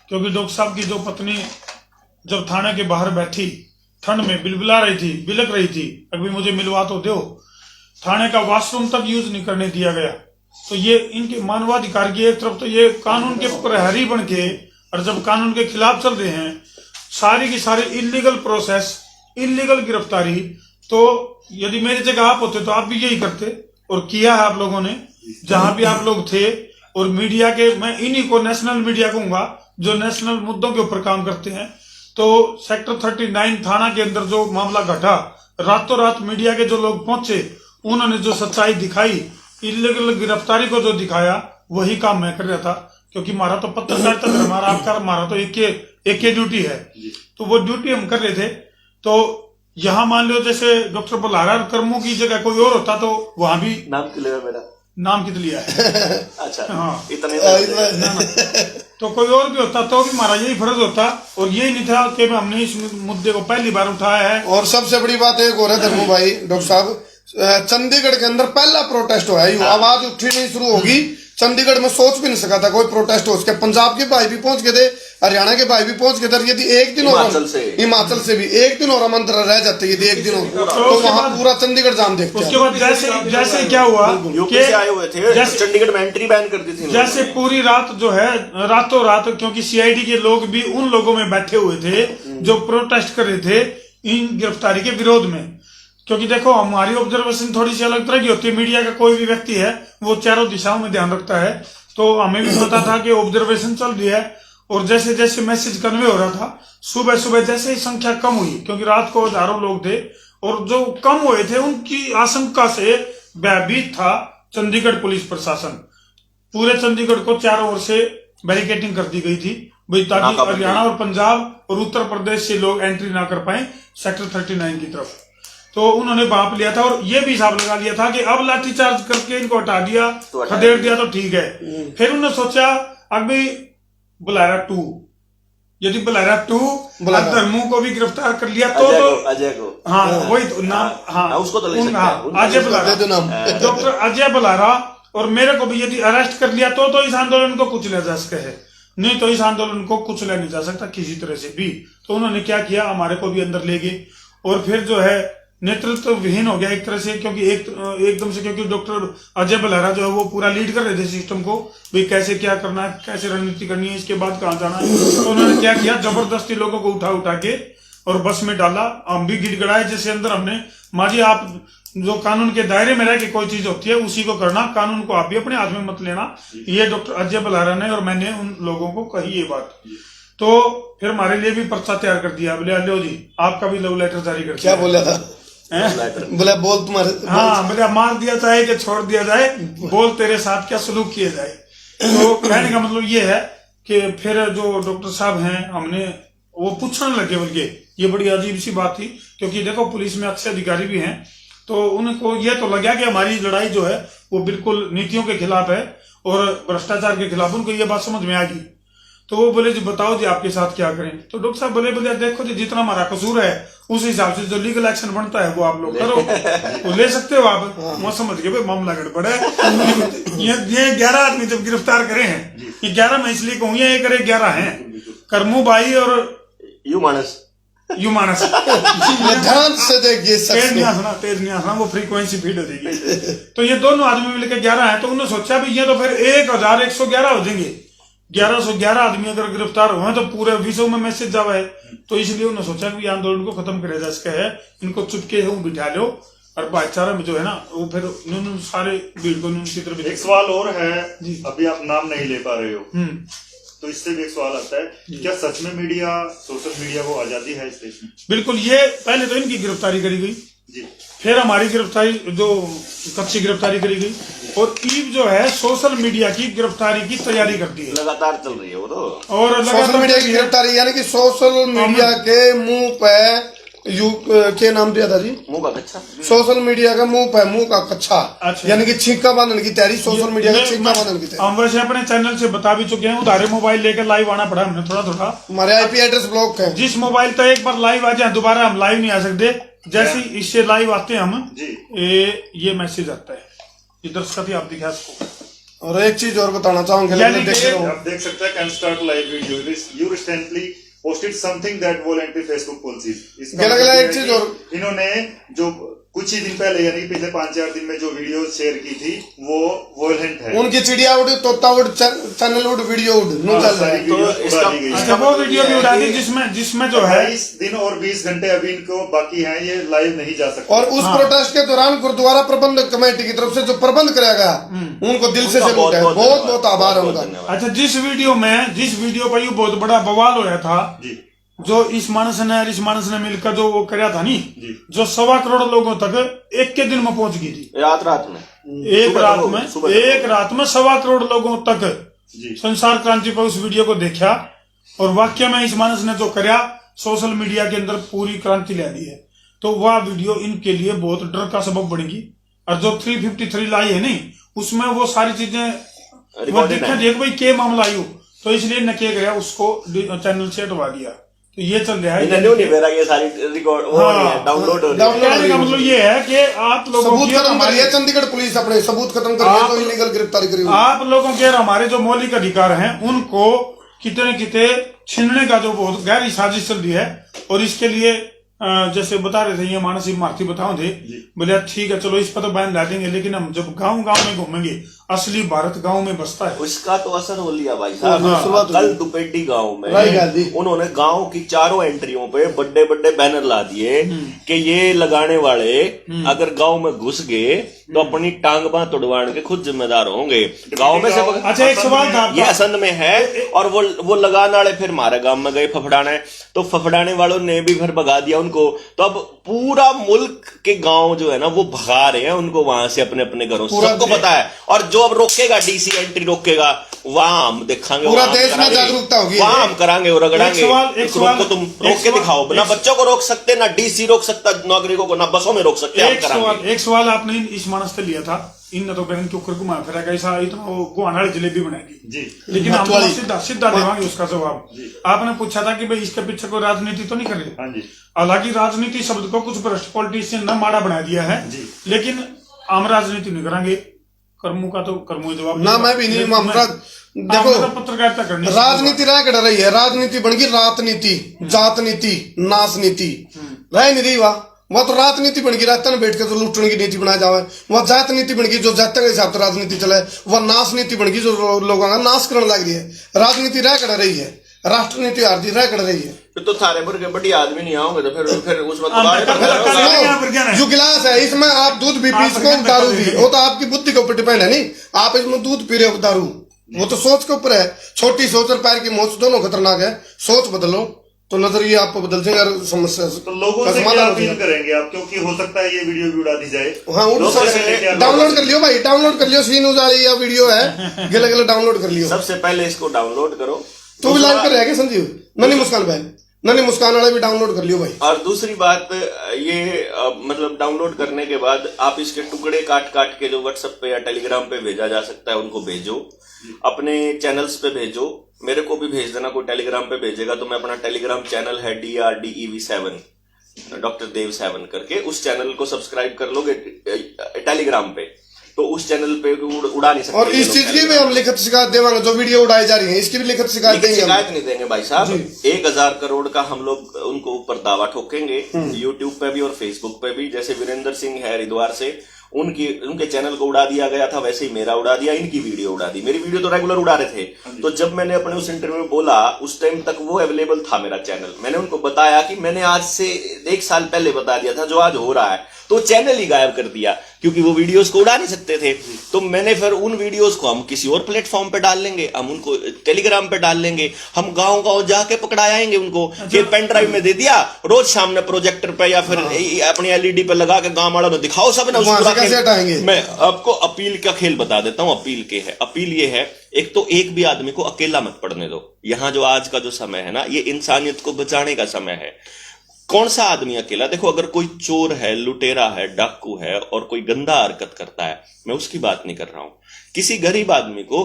क्योंकि डॉक्टर साहब की जो पत्नी जब थाने के बाहर बैठी, ठंड में बिलबिला रही थी, बिलक रही थी, अभी मुझे मिलवा तो दो, थाने का वॉशरूम तक यूज नहीं करने दिया गया। तो ये इनके मानवाधिकार की एक तरफ तो ये कानून के प्रहरी बन के, और जब कानून के खिलाफ चल रहे हैं, सारी की सारी इलीगल प्रोसेस, इलीगल गिरफ्तारी। तो यदि मेरी जगह आप होते तो आप भी यही करते, और किया है आप लोगों ने जहां भी आप लोग थे। और मीडिया के, मैं इन्हीं को नेशनल मीडिया कहूंगा जो नेशनल मुद्दों के ऊपर काम करते हैं। तो सेक्टर 39 थाना के अंदर जो मामला घटा, रातों रात मीडिया के जो लोग पहुंचे, उन्होंने जो सच्चाई दिखाई, इलीगल गिरफ्तारी को जो दिखाया, वही काम मैं कर रहा था। क्योंकि हमारा तो पत्रकारिता धर्म, हमारा तो एक ड्यूटी है, तो वो ड्यूटी हम कर रहे थे। तो यहाँ मान लो जैसे डॉक्टर बुल्हारा करमू की जगह कोई और होता तो वहां भी नाम क्यों लिया मेरा? नाम कित लिया है? अच्छा, हाँ, इतने तो कोई और भी होता तो भी हमारा यही फर्ज होता, और यही नहीं था कि हमने इस मुद्दे को पहली बार उठाया है। और सबसे बड़ी बात एक और है धर्मू भाई, डॉक्टर साहब, चंडीगढ़ के अंदर पहला प्रोटेस्ट हुआ है, आवाज उठी नहीं शुरू होगी। चंडीगढ़ में सोच भी नहीं सका था कोई प्रोटेस्ट हो सके। पंजाब के भाई भी पहुंच गए थे, हरियाणा के भाई भी पहुंच गए थे। यदि एक दिन हिमाचल से भी एक दिन और आमंत्रण रह जाते, यदि एक दिन तो वहाँ पूरा चंडीगढ़ जाम देखते। उसके बाद जैसे क्या हुआ, यूपी से आए हुए थे, चंडीगढ़ में एंट्री बैन कर दी थी। जैसे पूरी रात जो है, रातों रात, क्योंकि सीआईडी के लोग भी उन लोगों में बैठे हुए थे जो प्रोटेस्ट कर रहे थे इन गिरफ्तारी के विरोध में। क्योंकि देखो, हमारी ऑब्जर्वेशन थोड़ी सी अलग तरह की होती है। मीडिया का कोई भी व्यक्ति है वो चारों दिशाओं में ध्यान रखता है, तो हमें भी पता था कि ऑब्जर्वेशन चल रही है। और जैसे जैसे मैसेज कन्वे हो रहा था, सुबह सुबह जैसे ही संख्या कम हुई, क्योंकि रात को हजारों लोग थे, और जो कम हुए थे उनकी आशंका से भयभीत था चंडीगढ़ पुलिस प्रशासन। पूरे चंडीगढ़ को चारों ओर से बैरिकेडिंग कर दी गई थी भाई, ताकि हरियाणा और पंजाब और उत्तर प्रदेश से लोग एंट्री ना कर पाए सेक्टर 39 की तरफ। तो उन्होंने भाप लिया था और ये भी हिसाब लगा लिया था कि अब लाठीचार्ज करके इनको हटा दिया, खदेड़ दिया तो ठीक है। फिर उन्होंने सोचा अभी बुलारा 2, यदि बुलारा 2 धर्मू को भी गिरफ्तार कर लिया तो अजय को हाँ वही तो नाम, हाँ उसको तो ले सकते हैं, अजय बुलारा, डॉक्टर अजय बुलारा और मेरे को भी यदि अरेस्ट कर लिया तो इस आंदोलन को कुचला जा सकता है, नहीं तो इस आंदोलन को कुचला नहीं जा सकता किसी तरह से भी। तो उन्होंने क्या किया, हमारे को भी अंदर ले गए और फिर जो है नेतृत्व विहीन हो गया एक तरह से, क्योंकि एकदम से, क्योंकि डॉक्टर अजय बलहरा जो है वो पूरा लीड कर रहे थे सिस्टम को, भाई कैसे क्या करना है, कैसे रणनीति करनी है, इसके बाद कहाँ जाना है। तो उन्होंने क्या किया, जबरदस्ती लोगों को उठा के और बस में डाला। हम भी गिड़गिड़ाए जैसे अंदर हमने, माँ जी आप जो कानून के दायरे में रह के कोई चीज होती है उसी को करना, कानून को आप भी अपने हाथ में मत लेना। ये डॉक्टर अजय बलहरा ने और मैंने उन लोगों को कही ये बात। तो फिर हमारे लिए भी पर्चा तैयार कर दिया, बोले अलो जी आपका भी लव लेटर जारी कर। क्या बोला था? बोला बोल तुम्हारे, हाँ बोला मार दिया जाए कि छोड़ दिया जाए, बोल तेरे साथ क्या सलूक किया जाए। तो कहने का मतलब ये है कि फिर जो डॉक्टर साहब हैं हमने वो पूछने लगे, बल्कि ये बड़ी अजीब सी बात थी, क्योंकि देखो पुलिस में अच्छे अधिकारी भी हैं, तो उनको ये तो लगा कि हमारी लड़ाई जो है वो बिल्कुल नीतियों के खिलाफ है और भ्रष्टाचार के खिलाफ। उनको ये बात समझ में आ गई। तो वो बोले जी बताओ जी आपके साथ क्या करें। तो डॉक्टर साहब बोले देखो जी जितना हमारा कसूर है उस हिसाब से जो लीगल एक्शन बनता है वो आप लोग करो, वो ले सकते हो आप। वो समझ गए भाई मामला गड़बड़ है। ये 11 आदमी जब गिरफ्तार करे हैं, ये 11 मैं इसलिए कहूँ, ये 11 हैं, करमू भाई और यू मानस ध्यान से देखिए, तेज नहीं आसना वो फ्रीक्वेंसी फीड हो जाएगी। तो ये दोनों आदमी मिलकर 11 है। तो उन्होंने सोचा भी ये तो फिर 1111 हो जाएंगे, 1111 आदमी अगर गिरफ्तार हुए तो पूरे विश्व में मैसेज जावा है। तो इसलिए उन्होंने सोचा कि आंदोलन को खत्म करे जा सके है, इनको चुपके से बिठा लो और भाईचारा में जो है ना वो फिर उन्होंने सारे भीड़ को उनकी तरफ। एक सवाल और है, अभी आप नाम नहीं ले पा रहे हो तो इससे भी एक सवाल आता है, क्या सच में मीडिया, सोशल मीडिया को आजादी है इस देश में? बिल्कुल। ये पहले तो इनकी गिरफ्तारी करी गई जी, फिर हमारी गिरफ्तारी जो कच्ची गिरफ्तारी करी गई, और ईव जो है सोशल मीडिया की गिरफ्तारी की तैयारी करती है, लगातार चल रही है वो तो। और सोशल मीडिया की गिरफ्तारी यानी कि सोशल मीडिया के मुंह पे क्या नाम दिया था जी? मुंह का कच्चा। सोशल मीडिया का मुंह पे मुंह का कच्चा, अच्छा। यानी कि छींका बांधने की तैयारी, सोशल मीडिया का छींका बांधने की तैयारी। हम वैसे अपने चैनल से बता भी चुके हैं, उधारे मोबाइल लेकर लाइव आना पड़ा हमें थोड़ा। हमारे IP एड्रेस ब्लॉक है। जिस मोबाइल तो एक बार लाइव आ जाए दोबारा हम लाइव नहीं आ सकते। जैसे इससे लाइव आते हैं हम ये मैसेज आता है, इधर से आप दिखा इसको। और एक चीज और बताना चाहूंगा, आप देख सकते हैं, can start live video, you recently posted something that voluntary Facebook policies। एक चीज और, इन्होंने जो कुछ ही दिन पहले यानी पिछले 5-4 दिन में जो वीडियो शेयर की थी वो वॉयलेंट है। उनकी चिड़िया उड़, तोता उड़, चैनल उड़, वीडियो उड़, नो चल रहा है। अच्छा वो वीडियो भी उड़ा दी जिसमें जो है 22 दिन और 20 घंटे अभी इनको बाकी हैं, ये लाइव नहीं जा सकते। और उस प्रोटेस्ट के दौरान गुरुद्वारा प्रबंधक कमेटी की तरफ से जो प्रबंध कराया गया उनको दिल से सैल्यूट है, बहुत बहुत आभार है उनका। अच्छा जिस वीडियो पर ये बहुत बड़ा बवाल हो रहा था, जो इस मानस ने मिलकर जो वो कराया था नी, जो 1.25 करोड़ लोगों तक एक के दिन में पहुंच गई थी, रात में एक रात में 1.25 करोड़ लोगों तक संसार क्रांति पर उस वीडियो को देखा। और वाकई में इस मानस ने जो कराया सोशल मीडिया के अंदर पूरी क्रांति ला दी है। तो वह वीडियो इनके लिए बहुत डर का सबब बनेगी। और जो 353 लाई है नहीं, उसमें वो सारी चीजें वो देखा देख भाई के मामला आई हो, तो इसलिए न किया गया, उसको चैनल से हटवा दिया। तो ये चल रहा है, ये सारी रिकॉर्ड डाउनलोड हो रही है। मतलब ये है कि आप लोगों की हमारी चंडीगढ़ पुलिस अपने सबूत खत्म कर रही है, तो इलीगल गिरफ्तारी करी। आप लोगों के हमारे जो मौलिक अधिकार हैं उनको कितने छीनने का जो बहुत गहरी साजिश चल रही है। और इसके लिए जैसे बता रहे थे ये मानसिक मार्थी बताओ थे, बोले ठीक है चलो इस पर तो बैन ला देंगे, लेकिन हम जब गांव में घूमेंगे, असली भारत गांव में बसता है, उसका तो असर हो लिया भाई साहब। कल दुपेटी गांव में उन्होंने गांव की चारों एंट्रियों पे बड़े बड़े बैनर ला दिए कि ये लगाने वाले अगर गांव में घुस गए तो अपनी टांग बांह तोड़वाने के खुद जिम्मेदार होंगे। गांव में से अच्छा एक सवाल था, ये असंध में है। और वो लगाने वाले फिर हमारे गांव में गए फफड़ाने, तो फफड़ाने वालों ने भी फिर भगा दिया उनको। तो अब पूरा मुल्क के गांव जो है ना वो भगा रहे हैं उनको वहां से अपने अपने घरों से, सबको पता है। और जो अब रोकेगा डीसी एंट्री रोकेगा, वहां हम देखेंगे, पूरा देश में जागरूकता होगी, वहां हम करांगे और रगड़ांगे। को तुम रोक के दिखाओ, ना बच्चों को रोक सकते, ना डीसी रोक सकता नागरिकों को, ना बसों में रोक सकते। एक सवाल आपने इस मानस से लिया था, इन तो बहन के ऊपर घुमा फिरा कैसा इतना वो गुआना वाली जलेबी बनाएगी जी, लेकिन हम तो सीधा देवांगे उसका जवाब। आपने पूछा था कि भाई इसके पीछे कोई राजनीति तो नहीं कर रही। हाँ जी, हालांकि राजनीति शब्द को कुछ भ्रष्ट पॉलिटिशियन न माड़ा बना दिया है जी, लेकिन हम राजनीति नहीं करेंगे, कर्मों का तो कर्मों जवाब ना, मैं भी नहीं। देखो पत्रकारिता करनी, राजनीति रह कर रही है, राजनीति बन गई राजनीति, जात नीति, नाश नीति रह नहीं रही। वह तो राजनीति बन गई, राजता में बैठ के जो लूटने की नीति बनाया जावे। वह जात नीति बन गई, जो जात के हिसाब से राजनीति चले। वह नाश नीति बन गई, जो लोगों का नाश करने लग रही है। राजनीति रह कर रही है, राष्ट्र नीति आरती रह कर रही है। तो थारे पर के बढ़िया आदमी नहीं आओगे तो फिर उस वक्त जो गिलास है इसमें आप दूध भी पी सको, दारू भी, वो तो आपकी बुद्धि के ऊपर डिपेंड है। नहीं, आप इसमें दूध पी रहे हो, दारू, वो तो सोच के ऊपर है। छोटी सोच और पैर की मोच दोनों खतरनाक है। सोच बदलो तो नजरिए आपको बदल जाएगा। समस्या तो लोगों से क्या अपील करेंगे आप, क्योंकि हो सकता है ये वीडियो भी उड़ा दी जाए। हाँ, डाउनलोड कर लियो भाई, डाउनलोड कर लियो, सीन उजा रही है वीडियो है, गले गले डाउनलोड कर लियो। सबसे पहले इसको डाउनलोड करो। तू भी लाइव कर रहा है संजीव? नन्ही मुस्कान बहन, नन्ही मुस्कान वाला भी डाउनलोड कर लियो भाई। और दूसरी बात ये मतलब डाउनलोड करने के बाद आप इसके टुकड़े काट काट के जो व्हाट्सएप पे या टेलीग्राम पे भेजा जा सकता है उनको भेजो, अपने चैनल्स पे भेजो, मेरे को भी भेज देना। कोई टेलीग्राम पे भेजेगा तो मैं अपना टेलीग्राम चैनल है DRDEV7 डॉक्टर देव 7 करके, उस चैनल को सब्सक्राइब कर लोगे टेलीग्राम पे, तो उस चैनल पे उड़ा नहीं सकते। और इस चीज की भी हम लिखित शिकायत देवांगे, जो वीडियो उड़ाई जा रही है इसकी भी लिखित शिकायत देंगे। शिकायत नहीं देंगे भाई साहब, 1000 करोड़ का हम लोग उनको ऊपर दावा ठोकेंगे यूट्यूब पे भी और फेसबुक पे भी। जैसे वीरेंद्र सिंह है हरिद्वार से, उनके चैनल को उड़ा दिया गया था, वैसे ही मेरा उड़ा दिया, इनकी वीडियो उड़ा दी। मेरी वीडियो तो रेगुलर उड़ा रहे थे। तो जब मैंने अपने उस इंटरव्यू में बोला, उस टाइम तक वो अवेलेबल था मेरा चैनल। मैंने उनको बताया कि मैंने आज से 1 साल पहले बता दिया था जो आज हो रहा है, तो चैनल ही गायब कर दिया क्योंकि वो वीडियोस को उड़ा नहीं सकते थे। तो मैंने फिर उन वीडियोस को हम किसी और प्लेटफॉर्म पे डाल लेंगे, हम उनको टेलीग्राम पे डाल लेंगे, हम गांव गांव जाके पकड़ा आएंगे उनको। ये पेन ड्राइव में दे दिया, रोज सामने प्रोजेक्टर पे या फिर अपनी LED पे लगा के गांव वालों को दिखाओ, सब ना कैसे। मैं आपको अपील का खेल बता देता हूं। अपील ये है, एक तो एक भी आदमी को अकेला मत पड़ने दो। यहां जो आज का जो समय है ना, ये इंसानियत को बचाने का समय है। कौन सा आदमी अकेला? देखो, अगर कोई चोर है, लुटेरा है, डाकू है और कोई गंदा हरकत करता है, मैं उसकी बात नहीं कर रहा हूं। किसी गरीब आदमी को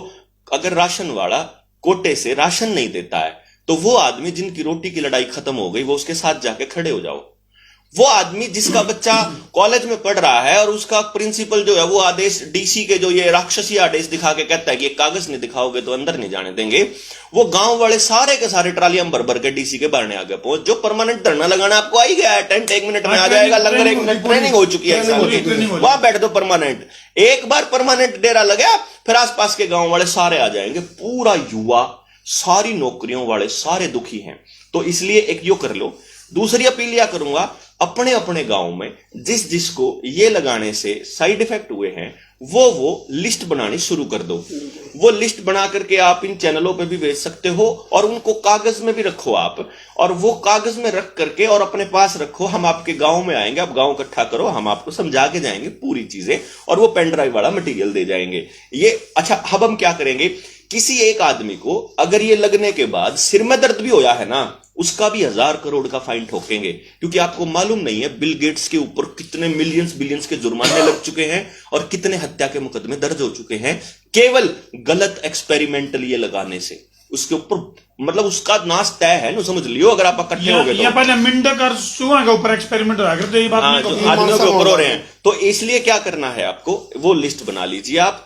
अगर राशन वाला कोटे से राशन नहीं देता है, तो वो आदमी जिनकी रोटी की लड़ाई खत्म हो गई, वो उसके साथ जाके खड़े हो जाओ। वो आदमी जिसका बच्चा कॉलेज में पढ़ रहा है और उसका प्रिंसिपल जो है वो आदेश, डीसी के जो ये राक्षसी आदेश दिखा के कहता है कि ये कागज नहीं दिखाओगे तो अंदर नहीं जाने देंगे, वो गांव वाले सारे के सारे ट्रालियां भर भर के डीसी के भरने आगे पहुंच। जो परमानेंट धरना लगाना आपको आ ही गया है, टेंट 1 मिनट में आ जाएगा, लंगर 1 मिनट, ट्रेनिंग हो चुकी है, वहां बैठ दो परमानेंट। एक बार परमानेंट डेरा लगा, फिर आसपास के गांव वाले सारे आ जाएंगे। पूरा युवा, सारी नौकरियों वाले सारे दुखी हैं। तो इसलिए एक यो कर लो। दूसरी अपील यह करूंगा, अपने अपने गांव में जिस जिसको ये लगाने से साइड इफेक्ट हुए हैं, वो लिस्ट बनानी शुरू कर दो। वो लिस्ट बना करके आप इन चैनलों पे भी भेज सकते हो और उनको कागज में भी रखो आप, और वो कागज में रख करके और अपने पास रखो। हम आपके गांव में आएंगे, आप गांव इकट्ठा करो, हम आपको समझा के जाएंगे पूरी चीजें, और वो पेन ड्राइव वाला मटेरियल दे जाएंगे। ये अच्छा, अब हम क्या करेंगे, किसी एक आदमी को अगर ये लगने के बाद सिर में दर्द भी होया है ना, उसका भी 1000 करोड़ का फाइन ठोकेंगे। क्योंकि आपको मालूम नहीं है बिल गेट्स के ऊपर कितने मिलियंस बिलियंस के जुर्माने लग चुके हैं और कितने हत्या के मुकदमे दर्ज हो चुके हैं, केवल गलत एक्सपेरिमेंटल ये लगाने से। उसके ऊपर मतलब उसका नाश तय है ना, समझ लियो। अगर आप इकट्ठे हो गए तो पहले मिंडक और चूहा के ऊपर एक्सपेरिमेंट होगा, ये बात आदमियों के ऊपर हो रहे हैं। तो इसलिए क्या करना है, आपको वो लिस्ट बना लीजिए आप।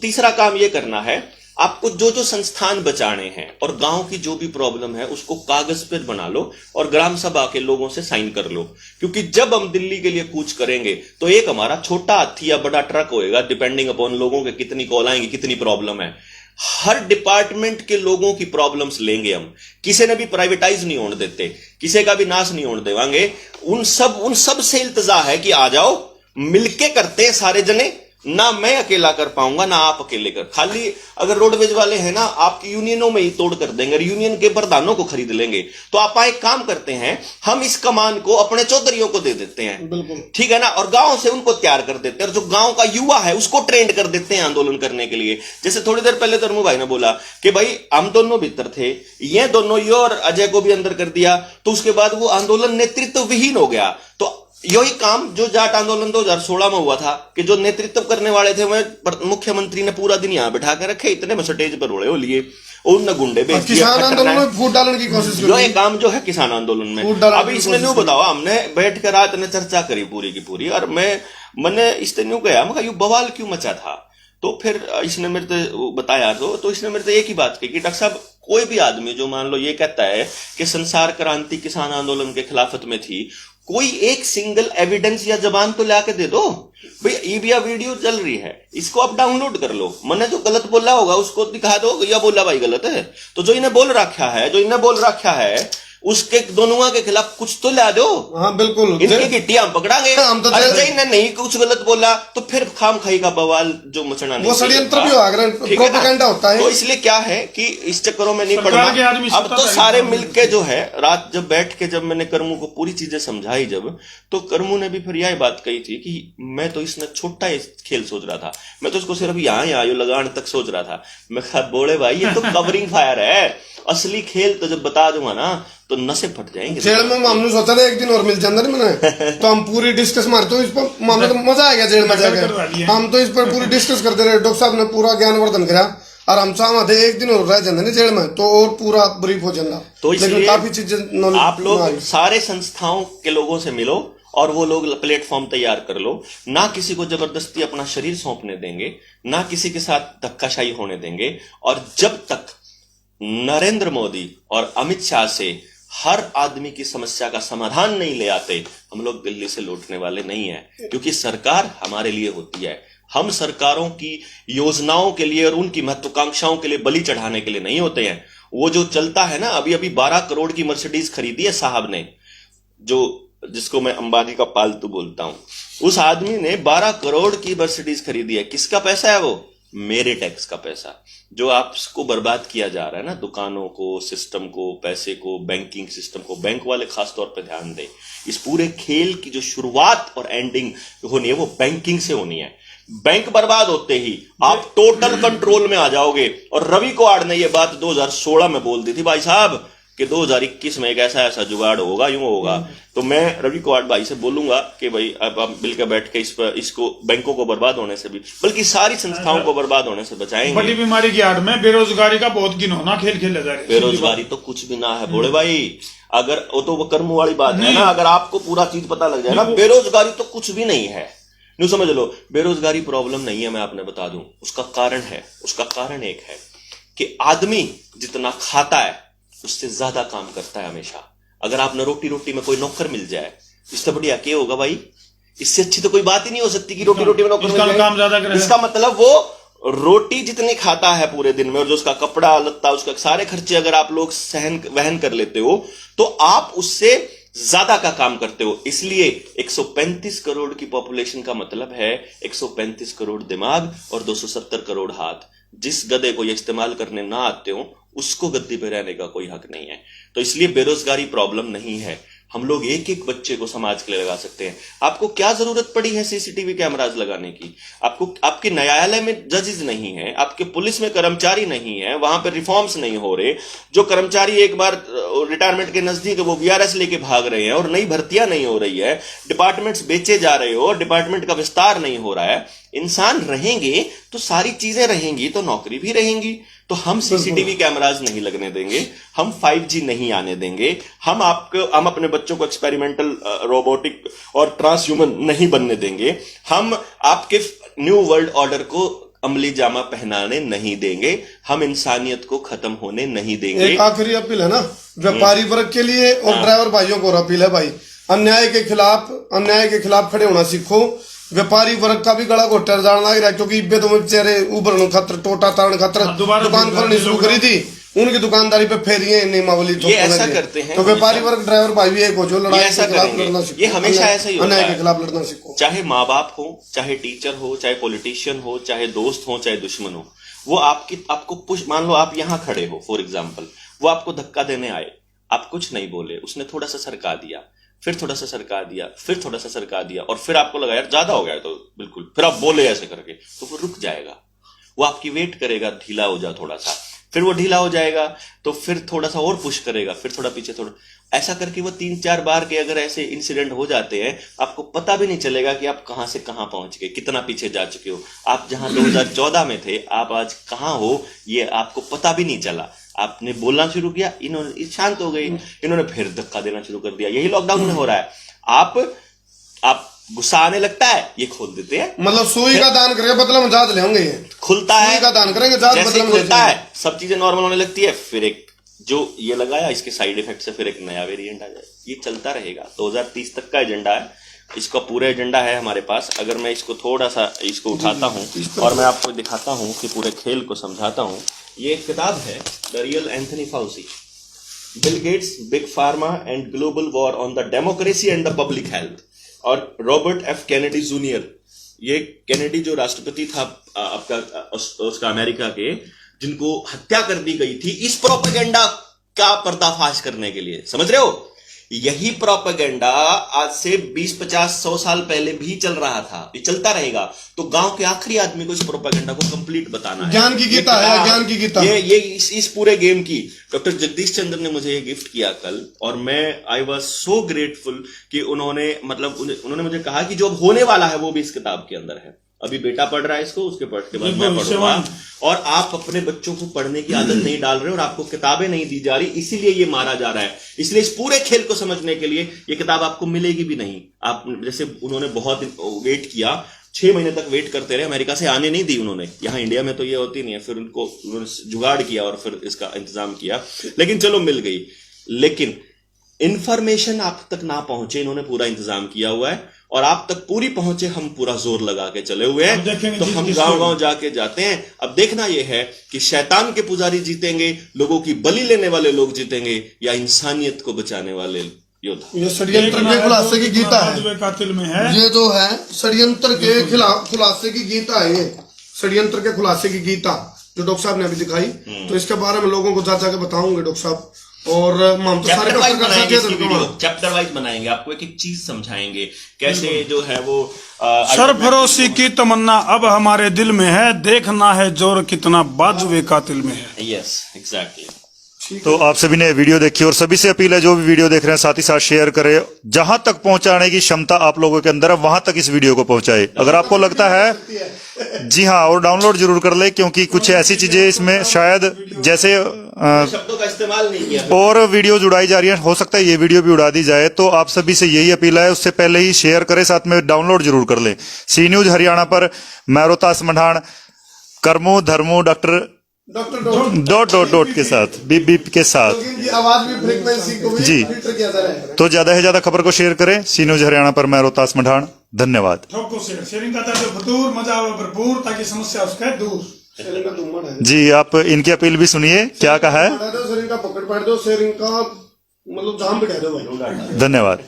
तीसरा काम ये करना है, आपको जो जो संस्थान बचाने हैं और गांव की जो भी प्रॉब्लम है उसको कागज पर बना लो और ग्राम सभा के लोगों से साइन कर लो। क्योंकि जब हम दिल्ली के लिए कूच करेंगे तो एक हमारा छोटा हाथी या बड़ा ट्रक होएगा, डिपेंडिंग अपॉन लोगों के कितनी कॉल आएंगी, कितनी प्रॉब्लम है। हर डिपार्टमेंट के लोगों की प्रॉब्लम्स लेंगे हम, किसी ने भी प्राइवेटाइज नहीं होने देते, किसी का भी नाश नहीं होने देवांगे। उन सब से इल्तजा है कि आ जाओ, मिलके करते हैं सारे जने, ना मैं अकेला कर पाऊंगा ना आप अकेले कर, खाली अगर रोडवेज वाले हैं ना आपकी यूनियनों में ही तोड़ कर देंगे, यूनियन के प्रधानों को खरीद लेंगे। तो आप एक काम करते हैं, हम इस कमान को अपने चौधरियों को दे देते हैं, बिल्कुल ठीक है ना, और गांव से उनको तैयार कर देते हैं, और जो गांव का युवा है उसको ट्रेंड कर देते हैं आंदोलन करने के लिए। जैसे थोड़ी देर पहले धर्मू भाई ने बोला कि भाई हम दोनों भीतर थे, ये दोनों, ये और अजय को भी अंदर कर दिया, तो उसके बाद वो आंदोलन नेतृत्व विहीन हो गया। तो यही काम जो जाट आंदोलन 2016 में हुआ था कि जो नेतृत्व करने वाले थे वह मुख्यमंत्री ने पूरा दिन यहां बिठा के रखे, इतने में स्टेज पर रोड़े हो लिए, उन गुंडे बेच दिया। किसान आंदोलन में फूट डालने की कोशिश जो ये काम जो है किसान आंदोलन में, अभी इसने न्यू बताओ, हमने बैठ कर रात ने चर्चा करी पूरी की पूरी, और मैंने इसने न्यू कहा, मैं यू बवाल क्यों मचा था। तो फिर इसने मेरे को बताया, तो इसने मेरे से एक ही बात कही कि डॉक्टर साहब कोई भी आदमी जो मान लो ये कहता है कि संसार क्रांति किसान आंदोलन के खिलाफत में थी, कोई एक सिंगल एविडेंस या जबान तो लाके दे दो भाई। ईबिया वीडियो चल रही है, इसको आप डाउनलोड कर लो, मैंने जो गलत बोला होगा उसको दिखा दो, या बोला भाई गलत है, तो जो इन्हें बोल रखा है उसके दोनों के खिलाफ कुछ तो ला दो। हाँ बिल्कुल, इनकी गिट्टी हम पकड़ांगे। हम तो इन्हें नहीं कुछ गलत बोला तो फिर खाम खाई का बवाल जो मचना नहीं, वो षड्यंत्र भी प्रोपेगेंडा होता है। तो इसलिए क्या है कि इस चक्करों में नहीं पड़ना। अब तो सारे मिलके जो है, रात जब बैठ के जब मैंने कर्मू को पूरी चीजें समझाई जब, तो कर्मू ने भी फिर यह बात कही थी कि मैं तो इसने छोटा खेल सोच रहा था, मैं तो उसको सिर्फ यहाँ लगान तक सोच रहा था। मैं कहा बोले भाई ये तो कवरिंग फायर है, असली खेल तो जब बता दूंगा ना तो नशे फट जाएंगे। जेल में हमने सोचा था एक दिन और मिल जाता नहीं मैंने, तो हम पूरी डिस्कस मारते हो इस पर, मामले तो मजा आ गया जेल में जाकर, हम तो इस पर पूरी डिस्कस करते रहे। डॉक्टर साहब ने पूरा ज्ञानवर्धन करा और हम सहमत है एक दिन और रह जाते नहीं जेल में तो और पूरा ब्रीफ हो जाता। तो इसलिए काफी चीजें आप लोग सारे संस्थाओं के लोगों से मिलो और वो लोग प्लेटफॉर्म तैयार कर लो, ना किसी को जबरदस्ती अपना शरीर सौंपने देंगे, ना किसी के साथ धक्काशाही होने देंगे। और जब तक नरेंद्र मोदी और अमित शाह से हर आदमी की समस्या का समाधान नहीं ले आते, हम लोग दिल्ली से लौटने वाले नहीं हैं, क्योंकि सरकार हमारे लिए होती है। हम सरकारों की योजनाओं के लिए और उनकी महत्वाकांक्षाओं के लिए बलि चढ़ाने के लिए नहीं होते हैं। वो जो चलता है ना, अभी 12 करोड़ की मर्सिडीज खरीदी है साहब ने, जिसको मैं अंबानी का पालतू बोलता हूं, उस आदमी ने 12 करोड़ की मर्सिडीज खरीदी है। किसका पैसा है वो? मेरे टैक्स का पैसा, जो आपको बर्बाद किया जा रहा है ना, दुकानों को, सिस्टम को, पैसे को, बैंकिंग सिस्टम को। बैंक वाले खास तौर पे ध्यान दें, इस पूरे खेल की जो शुरुआत और एंडिंग होनी है वो बैंकिंग से होनी है। बैंक बर्बाद होते ही आप टोटल कंट्रोल में आ जाओगे। और रवि कुमार ने यह बात 2016 में बोल दी थी भाई साहब कि 2021 में एक ऐसा जुगाड़ होगा, यूं होगा। तो मैं रवि कुमार भाई से बोलूंगा कि भाई अब आप मिलकर बैठ के इसको बैंकों को बर्बाद होने से भी, बल्कि सारी संस्थाओं को बर्बाद होने से बचाएंगे। बड़ी बीमारी की आड़ में बेरोजगारी का बहुत घिनौना खेल खेला जा रहा है। बेरोजगारी तो कुछ भी ना है बोले भाई, अगर वो तो कर्म वाली बात है ना, अगर आपको पूरा चीज पता लग जाए ना, बेरोजगारी तो कुछ भी नहीं है। न्यू समझ लो, बेरोजगारी प्रॉब्लम नहीं है, मैं आपने बता दूं उसका कारण है। उसका कारण एक है कि आदमी जितना खाता है उससे ज्यादा काम करता है हमेशा। अगर आपने रोटी में कोई नौकर मिल जाए, इससे बढ़िया क्या होगा भाई? इससे अच्छी तो कोई बात ही नहीं हो सकती कि रोटी में नौकर मिल जाए। काम ज्यादा करेगा। इसका मतलब वो रोटी जितनी खाता है पूरे दिन में, और जो उसका कपड़ा लत्ता, उसका सारे खर्चे अगर आप लोग वहन कर लेते हो, तो आप उससे ज्यादा का काम करते हो। इसलिए 135 करोड़ की पॉपुलेशन का मतलब है 135 करोड़ दिमाग और 270 करोड़ हाथ। जिस गधे को ये इस्तेमाल करने ना आते हो उसको गद्दी पे रहने का कोई हक नहीं है। तो इसलिए बेरोजगारी प्रॉब्लम नहीं है। हम लोग एक एक बच्चे को समाज के लिए लगा सकते हैं। आपको क्या जरूरत पड़ी है सीसीटीवी कैमरास लगाने की? आपके न्यायालय में जजेस नहीं है, आपके पुलिस में कर्मचारी नहीं है, वहां पर रिफॉर्म्स नहीं हो रहे। जो कर्मचारी एक बार रिटायरमेंट के नजदीक वो वीआरएस लेके भाग रहे हैं और नई भर्तियां नहीं हो रही है, डिपार्टमेंट्स बेचे जा रहे हो, डिपार्टमेंट का विस्तार नहीं हो रहा है। इंसान रहेंगे तो सारी चीजें रहेंगी, तो नौकरी भी रहेंगी। तो हम सीसीटीवी कैमरास नहीं लगने देंगे, हम 5G नहीं आने देंगे, हम अपने बच्चों को एक्सपेरिमेंटल रोबोटिक और ट्रांसह्यूमन नहीं बनने देंगे, हम आपके न्यू वर्ल्ड ऑर्डर को अमली जामा पहनाने नहीं देंगे, हम इंसानियत को खत्म होने नहीं देंगे। एक आखिरी अपील है ना व्यापारी वर्ग के लिए और ड्राइवर भाइयों को अपील है, भाई अन्याय के खिलाफ खड़े होना सीखो। व्यापारी वर्ग का भी गला घोटा जाना लग रहा है, क्योंकि इब्बे तो बेचारे उभरन खतर टोटा तारण खतर दुकान खोलनी शुरू करी थी, उनकी दुकानदारी पे फिर ये नियमावली ये ऐसा करते हैं तो व्यापारी वर्ग ड्राइवर भाई भी एक हो जो लड़ाई ऐसा के खिलाफ करेंगे। लड़ना सीखो, ये हमेशा ऐसा ही होता अन्याय है। के खिलाफ लड़ना सीखो। चाहे माँ बाप हो, चाहे टीचर हो, चाहे पॉलिटिशियन हो, चाहे दोस्त हो, चाहे दुश्मन हो, वो आपको पुश, मान लो आप यहाँ खड़े हो फॉर एग्जाम्पल, वो आपको धक्का देने आए, आप कुछ नहीं बोले, उसने थोड़ा सा सरका दिया, फिर थोड़ा सा सरका दिया, फिर थोड़ा सा सरका दिया, और फिर आपको लगा यार ज्यादा हो गया तो बिल्कुल, फिर आप बोले ऐसे करके, तो वो रुक जाएगा, वो आपकी वेट करेगा, ढीला हो जा थोड़ा सा, फिर वो ढीला हो जाएगा तो फिर थोड़ा सा और पुश करेगा, फिर थोड़ा पीछे, थोड़ा ऐसा करके वो 3-4 बार के अगर ऐसे इंसिडेंट हो जाते हैं, आपको पता भी नहीं चलेगा कि आप कहां से कहां पहुंच गए, कितना पीछे जा चुके हो। आप जहां 2014 में थे, आप आज कहां हो ये आपको पता भी नहीं चला। आपने बोलना शुरू किया, इन्होंने शांत हो गए, इन्होंने फिर धक्का देना शुरू कर दिया। यही लॉकडाउन में हो रहा है। आप गुस्सा आने लगता है, ये खोल देते हैं, मतलब सुई का दान करेंगे बदले में जात ले होंगे, ये खुलता है, सुई का दान करेंगे जात जैसे बदले में खुलता ले है, सब चीजें नॉर्मल होने लगती है, फिर एक जो ये लगाया इसके साइड इफेक्ट से फिर एक नया वेरिएंट आ जाए। ये चलता रहेगा। 2030 तक का एजेंडा है, इसका पूरा एजेंडा है हमारे पास। अगर मैं इसको थोड़ा सा इसको उठाता हूं और मैं आपको दिखाता हूं कि पूरे खेल को समझाता हूं। ये एक किताब है, the real Anthony Fauci, Bill Gates, big pharma and global war on the democracy and the public health, और रॉबर्ट एफ कैनेडी जूनियर। ये कैनेडी जो राष्ट्रपति था आपका उसका अमेरिका के, जिनको हत्या कर दी गई थी इस प्रोपेगेंडा का पर्दाफाश करने के लिए, समझ रहे हो? यही प्रोपेगेंडा आज से 20-50-100 साल पहले भी चल रहा था, ये चलता रहेगा। तो गांव के आखिरी आदमी को इस प्रोपेगेंडा को कंप्लीट बताना है। ज्ञान की गीता है, ज्ञान की गीता। ये इस पूरे गेम की डॉक्टर जगदीश चंद्र ने मुझे ये गिफ्ट किया कल, और मैं आई वॉज सो ग्रेटफुल कि उन्होंने मुझे कहा कि जो अब होने वाला है वो भी इस किताब के अंदर है। अभी बेटा पढ़ रहा है इसको, उसके पढ़ के बाद मैं पढ़ूंगा। और आप अपने बच्चों को पढ़ने की आदत नहीं डाल रहे और आपको किताबें नहीं दी जा रही, इसीलिए ये मारा जा रहा है। इसलिए इस पूरे खेल को समझने के लिए ये किताब आपको मिलेगी भी नहीं। आप जैसे उन्होंने बहुत वेट किया, 6 महीने तक वेट करते रहे, अमेरिका से आने नहीं दी उन्होंने। यहाँ इंडिया में तो ये होती नहीं है। फिर उन्होंने जुगाड़ किया और फिर इसका इंतजाम किया, लेकिन चलो मिल गई। लेकिन इंफॉर्मेशन आप तक ना पहुंचे, इन्होंने पूरा इंतजाम किया हुआ है, और आप तक पूरी पहुंचे, हम पूरा जोर लगा के चले हुए हैं। तो हम गांव-गांव जाके जाते हैं। अब देखना यह है कि शैतान के पुजारी जीतेंगे, लोगों की बलि लेने वाले लोग जीतेंगे, या इंसानियत को बचाने वाले योद्धा। ये षड्यंत्र के खुलासे की गीता है, कातिल में है ये जो है षड्यंत्र के खिलाफ खुलासे की गीता है। ये षड्यंत्र के खुलासे की गीता जो डॉक्टर साहब ने अभी दिखाई, तो इसके बारे में लोगों को जा के बताऊंगे डॉक्टर साहब। और हम तो सारे चैप्टर वाइज बनाएंगे, आपको एक एक चीज समझाएंगे कैसे जो है वो सरफरोशी की तमन्ना अब हमारे दिल में है, देखना है जोर कितना बाजुए कातिल में है। Yes exactly. तो आप सभी ने वीडियो देखी, और सभी से अपील है जो भी वीडियो देख रहे हैं साथ ही साथ शेयर करें। जहां तक पहुंचाने की क्षमता आप लोगों के अंदर है, वहां तक इस वीडियो को पहुंचाए। अगर आपको लगता है, जी हाँ, और डाउनलोड जरूर कर ले, क्योंकि कुछ ऐसी चीजें इसमें शायद जैसे शब्दों का इस्तेमाल नहीं किया और वीडियो जुड़ाई जा रही है, हो सकता है ये वीडियो भी उड़ा दी जाए। तो आप सभी से यही अपील है, उससे पहले ही शेयर करें, साथ में डाउनलोड जरूर कर लें। सी न्यूज हरियाणा पर मैं रोहतास मढ़ाण, कर्मो धर्मो डॉक्टर डॉट के साथ, बीप बीप के साथ आवाज भी फ्रीक्वेंसी को भी जी। फिल्टर किया जा रहा है। तो ज्यादा से ज्यादा खबर को शेयर करें। सी न्यूज हरियाणा पर मैं रोहतास मढ़ाण, धन्यवाद। शेयरिंग का भरपूर मजा आवे भरपूर, ताकि समस्या उसके दूर। जी, आप इनकी अपील भी सुनिए, क्या कहा है। शेयरिंग का पकड़ पाड़ दो, शेयरिंग का मतलब जाम बिठा दो भाई। धन्यवाद।